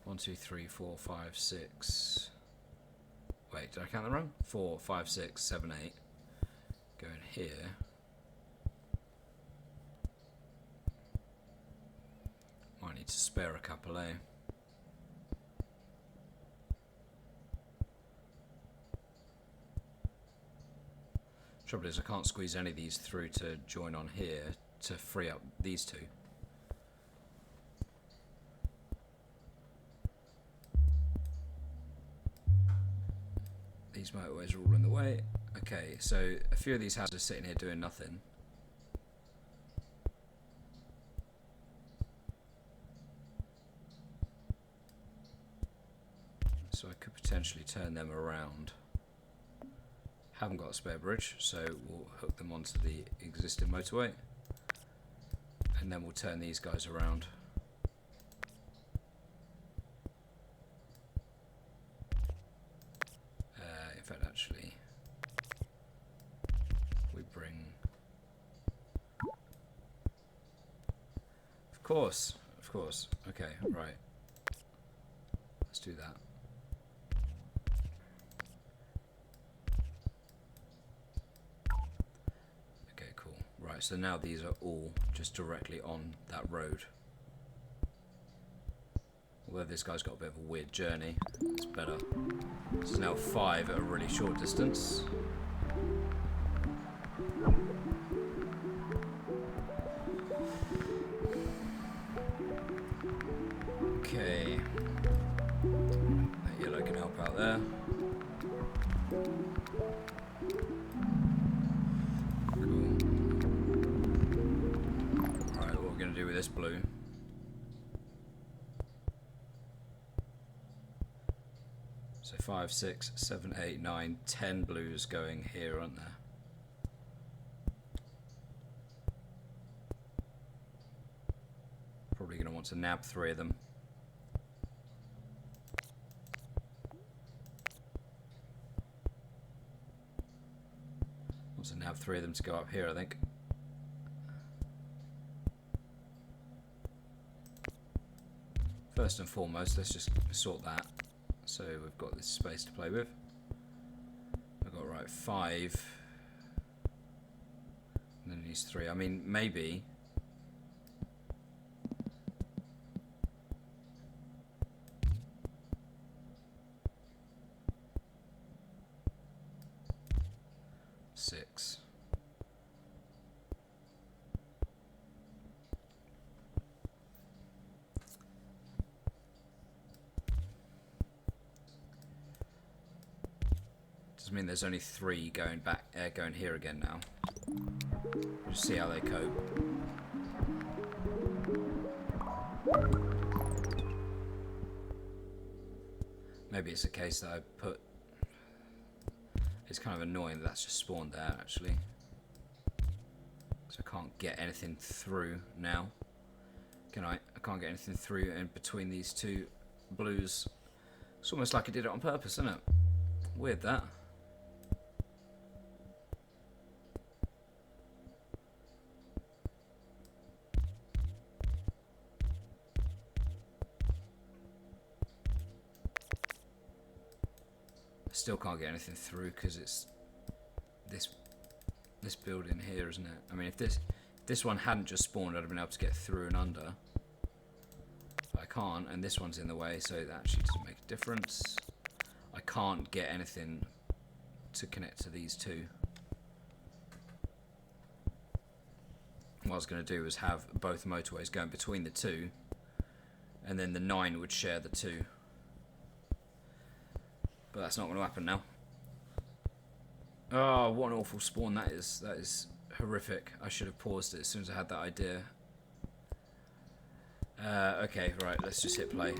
1, 2, 3, 4, 5, 6. Wait, did I count them wrong? 4, 5, 6, 7, 8. Go in here. Might need to spare a couple, eh? Trouble is, I can't squeeze any of these through to join on here to free up these 2. These motorways are all in the way. Okay, so a few of these houses are sitting here doing nothing. So I could potentially turn them around. Haven't got a spare bridge, so we'll hook them onto the existing motorway, and then we'll turn these guys around. In fact, actually, we bring... Of course, okay, right. Let's do that. Right, so now these are all just directly on that road. Although this guy's got a bit of a weird journey, it's better. This is now 5 at a really short distance. Okay. That yellow can help out there. Cool. Alright, what we're going to do with this blue. So 5, 6, 7, 8, 9, 10 blues going here, aren't there? Probably going to want to nab 3 of them. Want to nab 3 of them to go up here, I think. First and foremost, let's just sort that. So we've got this space to play with. I've got, right, 5. And then these 3. I mean, maybe. I mean, there's only 3 going back, going here again now. We'll just see how they cope. Maybe it's a case that I put. It's kind of annoying that that's just spawned there, actually. So I can't get anything through now. Can I? I can't get anything through in between these 2 blues. It's almost like I did it on purpose, isn't it? Weird that. Still can't get anything through because it's this building here, isn't it? I mean, if this one hadn't just spawned, I'd have been able to get through and under. But I can't, and this one's in the way, so that actually doesn't make a difference. I can't get anything to connect to these 2. What I was going to do was have both motorways going between the 2, and then the 9 would share the 2. But that's not going to happen now. Oh, what an awful spawn that is. That is horrific. I should have paused it as soon as I had that idea. Okay, right, let's just hit play.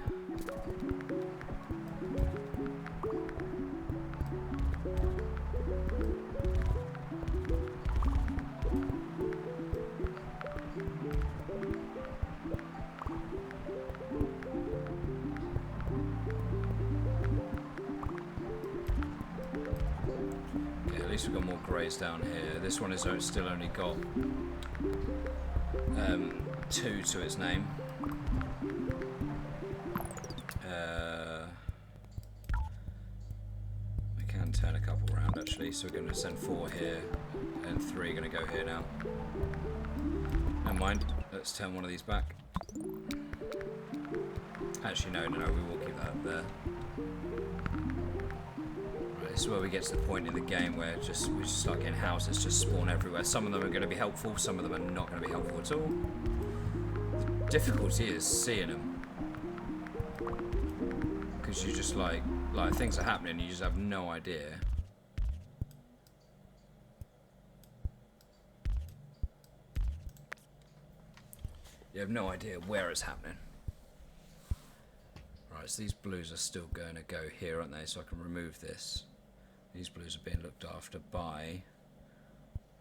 We've got more greys down here. This one is still only got 2 to its name. We can turn a couple around actually, so we're going to send 4 here and 3 are going to go here now. Never mind, let's turn one of these back. Actually no, we will keep that there. This is where we get to the point in the game where we just start getting houses just spawn everywhere. Some of them are going to be helpful, some of them are not going to be helpful at all. The difficulty is seeing them. Because you just like things are happening and you just have no idea. You have no idea where it's happening. Right, so these blues are still going to go here, aren't they? So I can remove this. These blues are being looked after by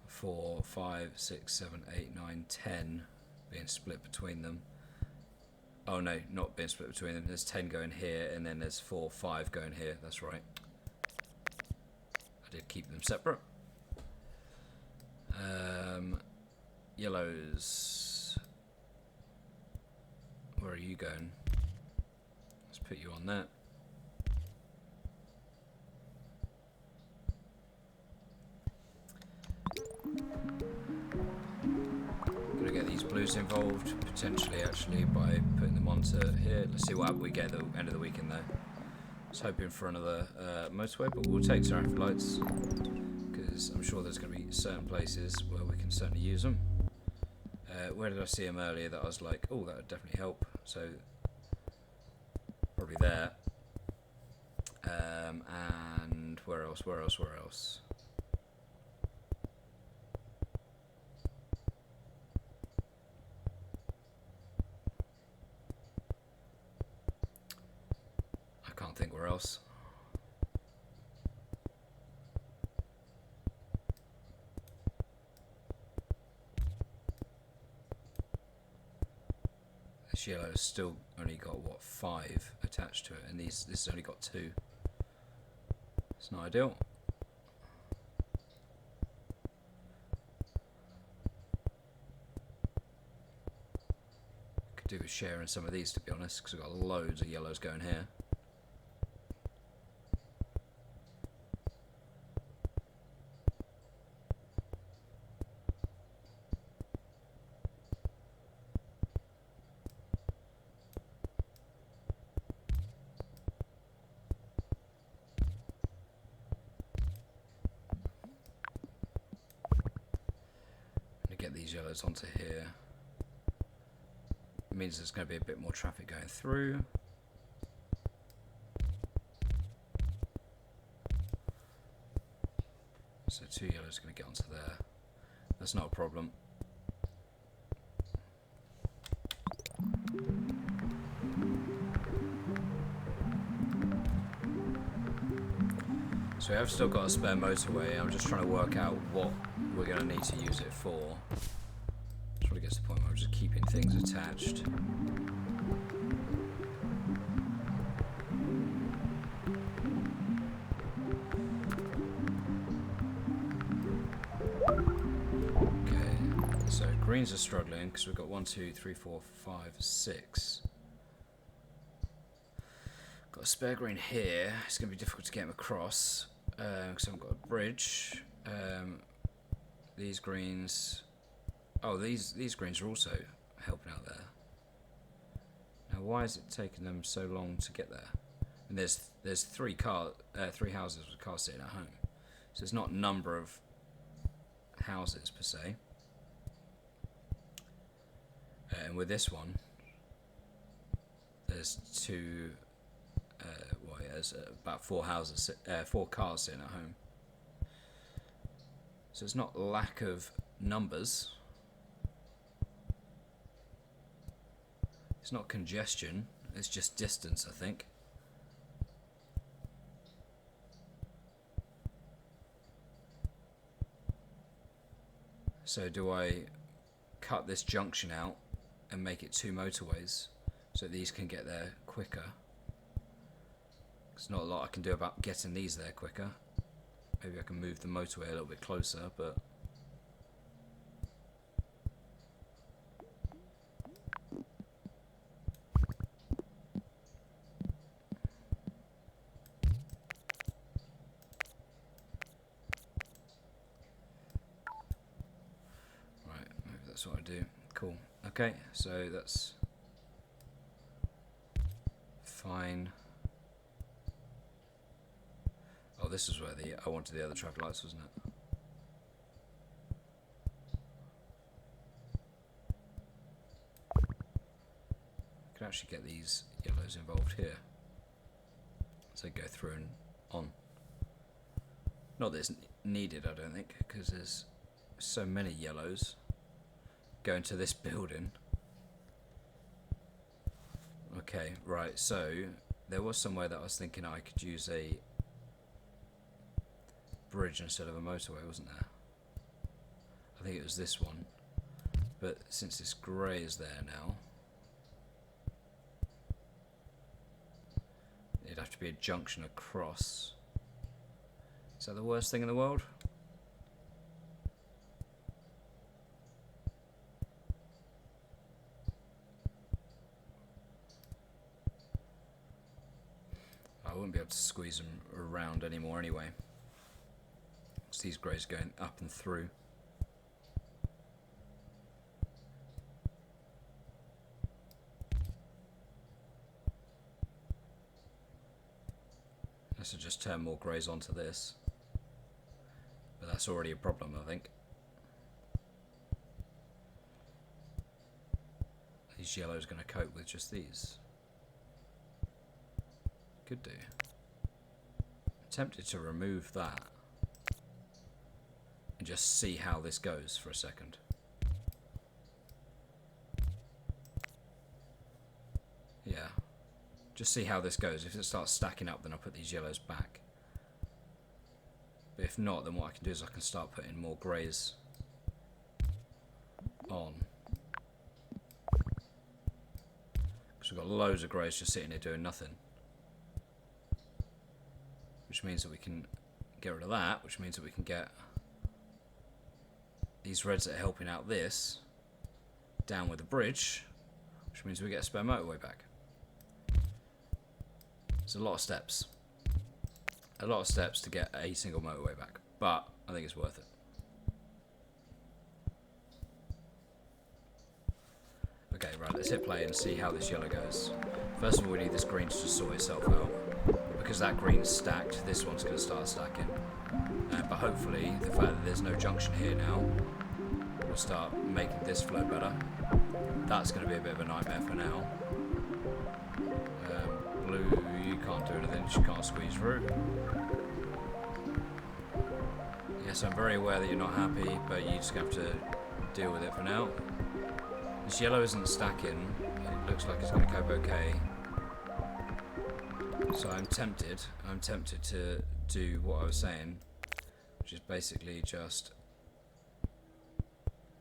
4, 5, 6, 7, 8, 9, 10 being split between them. Oh no, not being split between them. There's 10 going here and then there's 4, 5 going here. That's right. I did keep them separate. Yellows. Where are you going? Let's put you on that. yellows involved, potentially, actually, by putting them onto here. Let's see what we get at the end of the weekend, though. I was hoping for another motorway, but we'll take traffic lights, because I'm sure there's going to be certain places where we can certainly use them. Where did I see them earlier that I was like, oh, that would definitely help? So, probably there. And where else? I can't think where else. This yellow's still only got, what, 5 attached to it, and this has only got 2. It's not ideal. Could do with sharing some of these, to be honest, because we've got loads of yellows going here. Get these yellows onto here. It means there's going to be a bit more traffic going through. So 2 yellows are going to get onto there. That's not a problem. So we have still got a spare motorway. I'm just trying to work out what we're going to need to use it for. Just want to get to the point where we're just keeping things attached. Okay, so greens are struggling because we've got 1, 2, 3, 4, 5, 6. Got a spare green here. It's going to be difficult to get them across because I haven't got a bridge. These greens. Oh, these greens are also helping out there. Now, why is it taking them so long to get there? And there's 3 houses with cars sitting at home, so it's not number of houses per se. And with this one, there's 2. There's about 4 houses, 4 cars sitting at home. So it's not lack of numbers. It's not congestion. It's just distance, I think. So do I cut this junction out and make it 2 motorways so these can get there quicker? There's not a lot I can do about getting these there quicker. Maybe I can move the motorway a little bit closer, but right, maybe that's what I do. Cool. Okay, so that's fine. Oh, this is where I wanted the other traffic lights, wasn't it? I can actually get these yellows involved here. So go through and on. Not that it's needed, I don't think, because there's so many yellows going to this building. Okay, right, so there was somewhere that I was thinking I could use a bridge instead of a motorway, wasn't there? I think it was this one, but since this grey is there now, it'd have to be a junction across. Is that the worst thing in the world? I wouldn't be able to squeeze them around anymore anyway. These greys going up and through. Let's just turn more greys onto this. But that's already a problem, I think. These yellows going to cope with just these. Could do. I'm tempted to remove that and just see how this goes for a second. Yeah. Just see how this goes. If it starts stacking up, then I'll put these yellows back. But if not, then what I can do is I can start putting more greys on. Because we've got loads of greys just sitting here doing nothing. Which means that we can get rid of that, which means that we can get these reds that are helping out this down with the bridge, which means we get a spare motorway back. There's a lot of steps. A lot of steps to get a single motorway back, but I think it's worth it. Okay, right, let's hit play and see how this yellow goes. First of all, we need this green to just sort itself out. Because that green's stacked, this one's going to start stacking. But hopefully, the fact that there's no junction here now will start making this flow better. That's going to be a bit of a nightmare for now. Blue, you can't do anything, you can't squeeze through. Yes, I'm very aware that you're not happy, but you just have to deal with it for now. This yellow isn't stacking, it looks like it's going to cope okay. So I'm tempted to do what I was saying, which is basically just,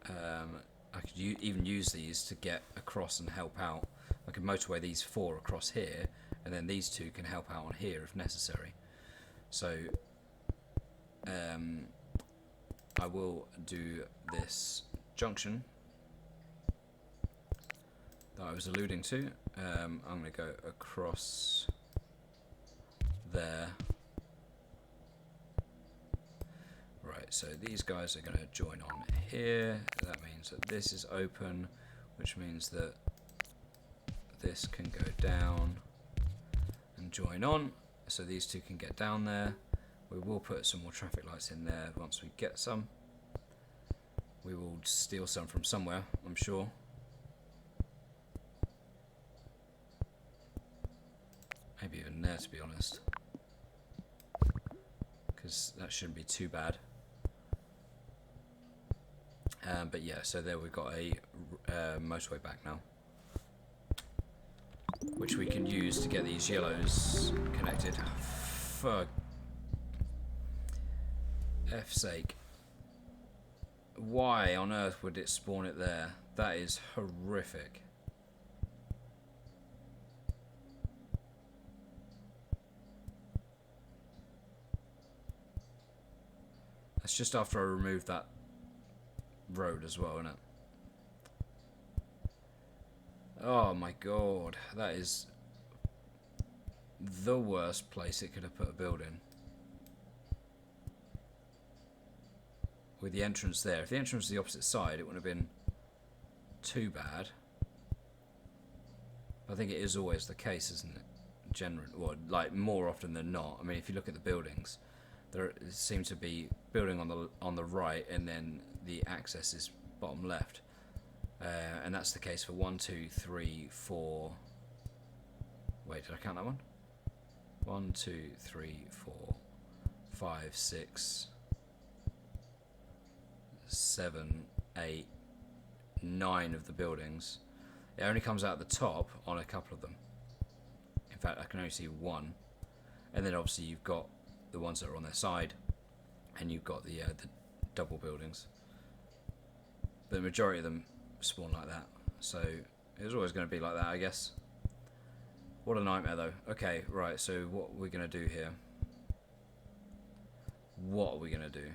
I could even use these to get across and help out. I could motorway these 4 across here, and then these 2 can help out on here if necessary. So I will do this junction that I was alluding to. I'm going to go across there. Right, so these guys are going to join on here. That means that this is open, which means that this can go down and join on, so these 2 can get down there. We will put some more traffic lights in there once we get some. We will steal some from somewhere, I'm sure. Maybe even there, to be honest, because that shouldn't be too bad. But yeah, so there we've got a motorway back now, which we can use to get these yellows connected. For F's sake. Why on earth would it spawn it there? That is horrific. That's just after I removed that road as well, isn't it? Oh my god, that is the worst place it could have put a building. With the entrance there. If the entrance was the opposite side, it wouldn't have been too bad. I think it is always the case, isn't it? Generally, well, like more often than not. I mean, if you look at the buildings, there seems to be building on the right, and then the access is bottom left. And that's the case for 1, 2, 3, 4. Wait, did I count that one? 1, 2, 3, 4, 5, 6, 7, 8, 9 of the buildings. It only comes out the top on a couple of them. In fact, I can only see 1. And then obviously you've got the ones that are on their side, and you've got the double buildings. But the majority of them spawn like that, so it was always going to be like that, I guess. What a nightmare, though. Okay, right, so what are we going to do here? What are we going to do?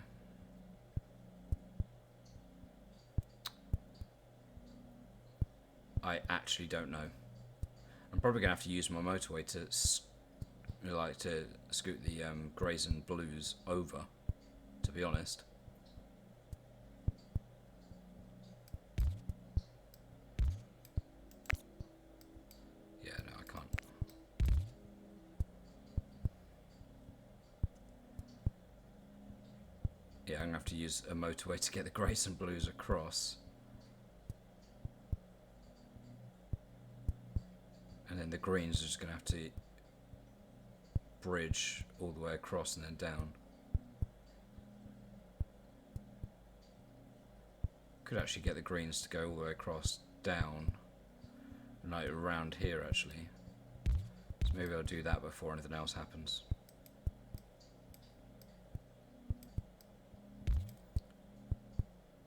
I actually don't know. I'm probably going to have to use my motorway to scoot the greys and blues over, to be honest. Yeah, no, I can't. Yeah, I'm going to have to use a motorway to get the greys and blues across. And then the greens are just going to have to bridge all the way across and then down. Could actually get the greens to go all the way across, down, like around here actually. So maybe I'll do that before anything else happens.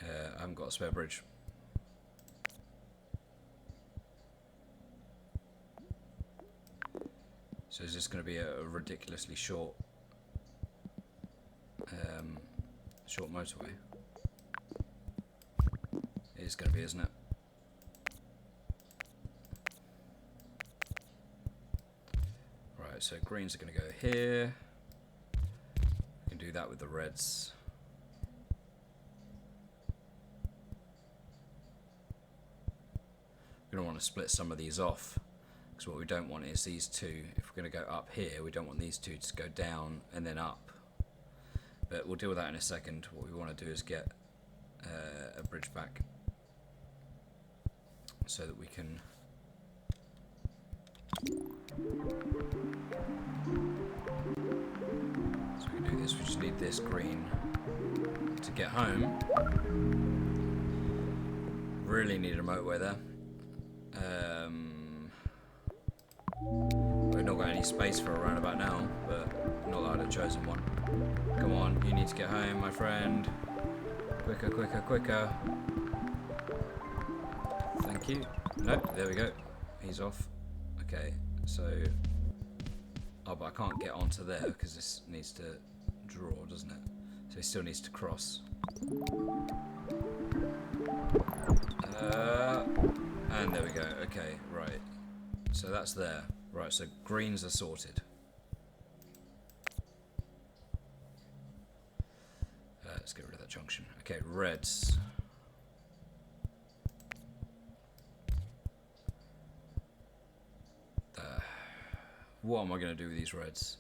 I haven't got a spare bridge. So is this going to be a ridiculously short motorway? It is going to be, isn't it? Right, so greens are going to go here. We can do that with the reds. We're going to want to split some of these off, because what we don't want is these two, if we're going to go up here, we don't want these two to go down and then up. But we'll deal with that in a second. What we want to do is get a bridge back so that we can do this. We just need this green to get home. Really need a motorway there. We've not got any space for a roundabout now, but not that I'd have chosen one. Come on, you need to get home, my friend. Quicker, quicker, quicker. Thank you. Nope, there we go. He's off. Okay, so... Oh, but I can't get onto there because this needs to draw, doesn't it? So he still needs to cross. And there we go. Okay, right. So that's there. Right, so greens are sorted. Let's get rid of that junction. Okay, reds. What am I going to do with these reds?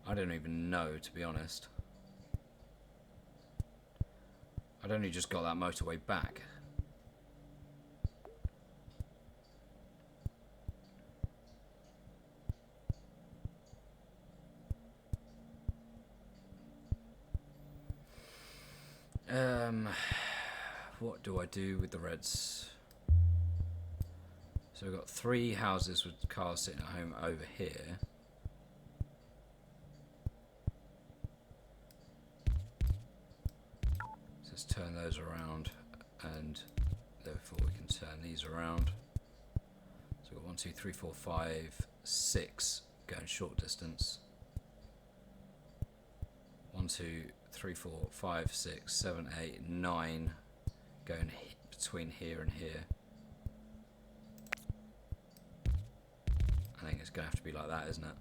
I don't even know, to be honest. I'd only just got that motorway back. What do I do with the reds? So we've got 3 houses with cars sitting at home over here. So let's turn those around, and therefore we can turn these around. So we've got 1, 2, 3, 4, 5, 6 going short distance. 1, 2, 3, 4, 5, 6, 7, 8, 9 going between here and here. I think it's going to have to be like that, isn't it?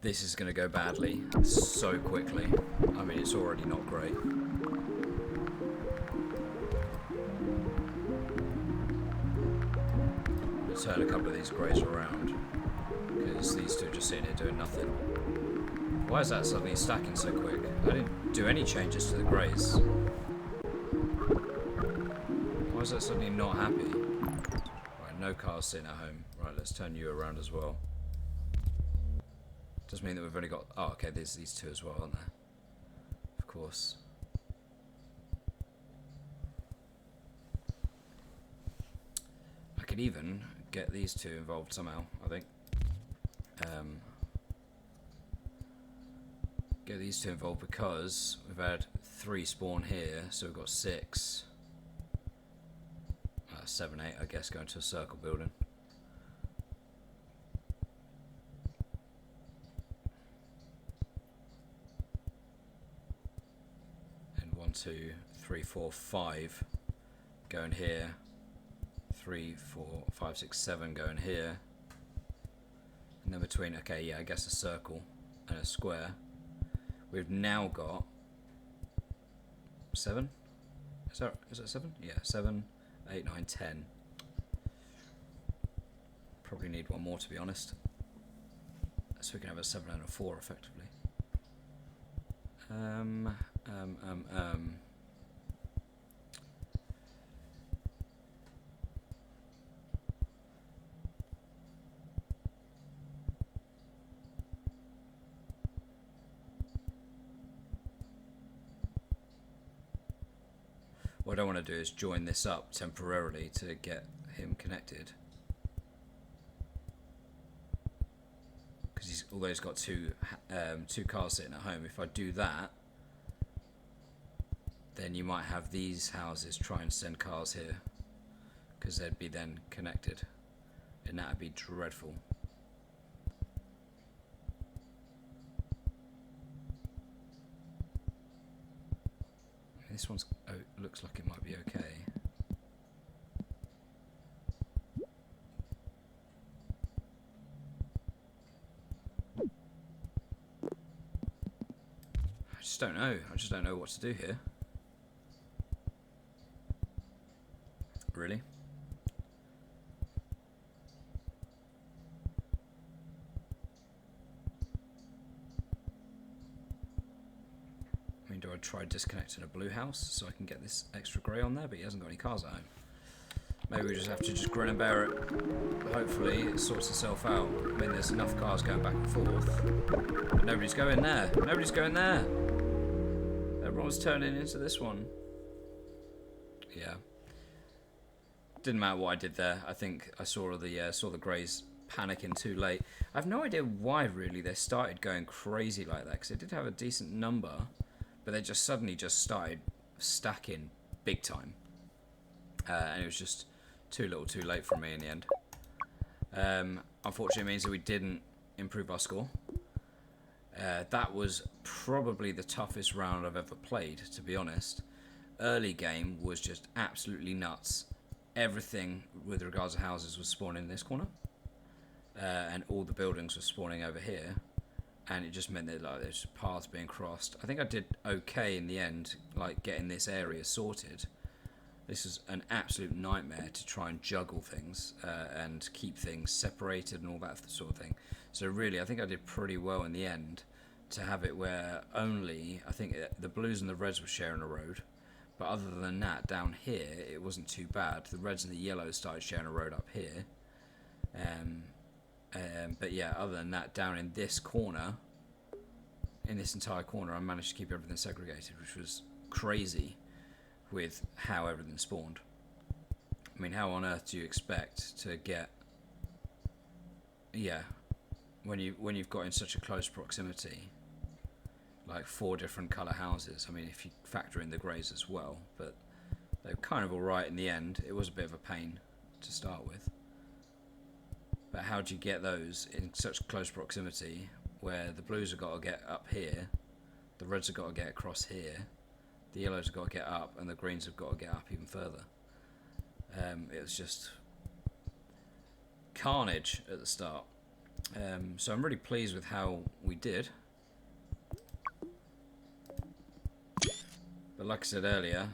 This is going to go badly so quickly. I mean, it's already not great. Let's turn a couple of these greys around, because these two are just sitting here doing nothing. Why is that suddenly stacking so quick? I didn't do any changes to the greys. Why is that suddenly not happy? Right, no cars sitting at home. Right, let's turn you around as well. Does mean that we've only got... Oh, okay, there's these two as well, aren't there? Of course. I could even get these two involved somehow, I think. Get these two involved because we've had 3 spawn here, so we've got 6. 7, 8, I guess, going to a circle building. And 1, 2, 3, 4, 5 going here. 3, 4, 5, 6, 7 going here. then between, okay, yeah, I guess a circle and a square, we've now got 7. Is that 7? Yeah, 7, 8, 9, 10. Probably need one more, to be honest. So we can have a 7 and a 4 effectively. What I don't want to do is join this up temporarily to get him connected. Because although he's got two cars sitting at home, if I do that, then you might have these houses try and send cars here, because they'd be then connected, and that'd be dreadful. This one's looks like it might be okay. I just don't know. I just don't know what to do here. Really? I mean, do I try disconnecting a blue house so I can get this extra grey on there? But he hasn't got any cars at home. Maybe we just have to just grin and bear it. Hopefully it sorts itself out. I mean, there's enough cars going back and forth. But nobody's going there. Nobody's going there. Everyone's turning into this one. Yeah. Didn't matter what I did there. I think I saw the greys panicking too late. I have no idea why really they started going crazy like that, because they did have a decent number, but they just suddenly just started stacking big time, and it was just too little too late for me in the end. Unfortunately, it means that we didn't improve our score. That was probably the toughest round I've ever played, to be honest. Early game was just absolutely nuts. Everything with regards to houses was spawning in this corner, and all the buildings were spawning over here, and it just meant that like there's paths being crossed. I think I did okay in the end, like getting this area sorted. This is an absolute nightmare to try and juggle things and keep things separated and all that sort of thing. So really, I think I did pretty well in the end to have it where only, I think the blues and the reds were sharing a road. But other than that, down here, it wasn't too bad. The reds and the yellows started sharing a road up here. But yeah, other than that, down in this corner, in this entire corner, I managed to keep everything segregated, which was crazy with how everything spawned. I mean, how on earth do you expect to get... Yeah, when you've got in such a close proximity, like 4 different colour houses. I mean, if you factor in the greys as well, but they were kind of alright in the end. It was a bit of a pain to start with. But how do you get those in such close proximity where the blues have got to get up here, the reds have got to get across here, the yellows have got to get up, and the greens have got to get up even further. It was just carnage at the start. So I'm really pleased with how we did. But like I said earlier,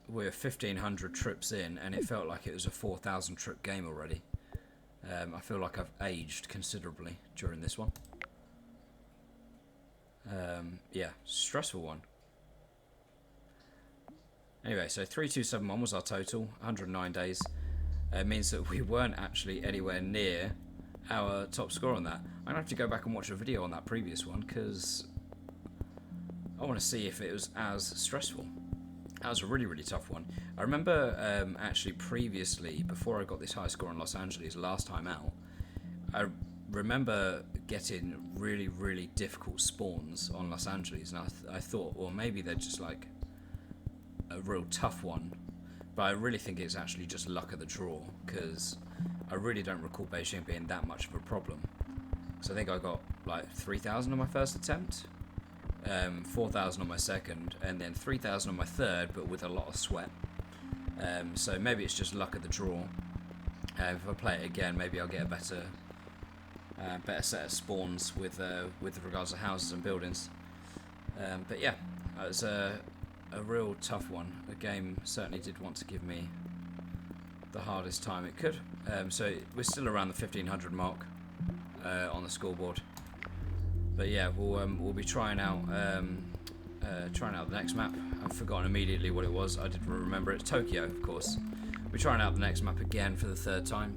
we're 1,500 trips in, and it felt like it was a 4,000 trip game already. I feel like I've aged considerably during this one. Yeah, stressful one. Anyway, so 3271 was our total, 109 days. It means that we weren't actually anywhere near our top score on that. I'm going to have to go back and watch a video on that previous one, because I want to see if it was as stressful. That was a really, really tough one. I remember actually previously, before I got this high score in Los Angeles last time out, I remember getting really, really difficult spawns on Los Angeles, and I thought, well, maybe they're just like a real tough one. But I really think it's actually just luck of the draw, because I really don't recall Beijing being that much of a problem. So I think I got like 3,000 on my first attempt, 4,000 on my second, and then 3,000 on my third, but with a lot of sweat. So maybe it's just luck of the draw. If I play it again, maybe I'll get a better better set of spawns with regards to houses and buildings. But yeah, it was a real tough one. The game certainly did want to give me the hardest time it could. So we're still around the 1500 mark on the scoreboard. But yeah, we'll be trying out the next map. I've forgotten immediately what it was. I did remember it. Tokyo, of course. We're trying out the next map again for the third time.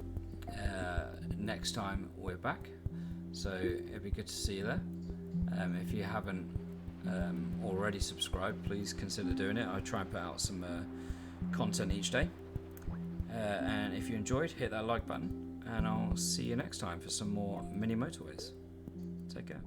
Next time we're back, so it'd be good to see you there. If you haven't already subscribed, please consider doing it. I try and put out some content each day. And if you enjoyed, hit that like button, and I'll see you next time for some more Mini Motorways. Take care.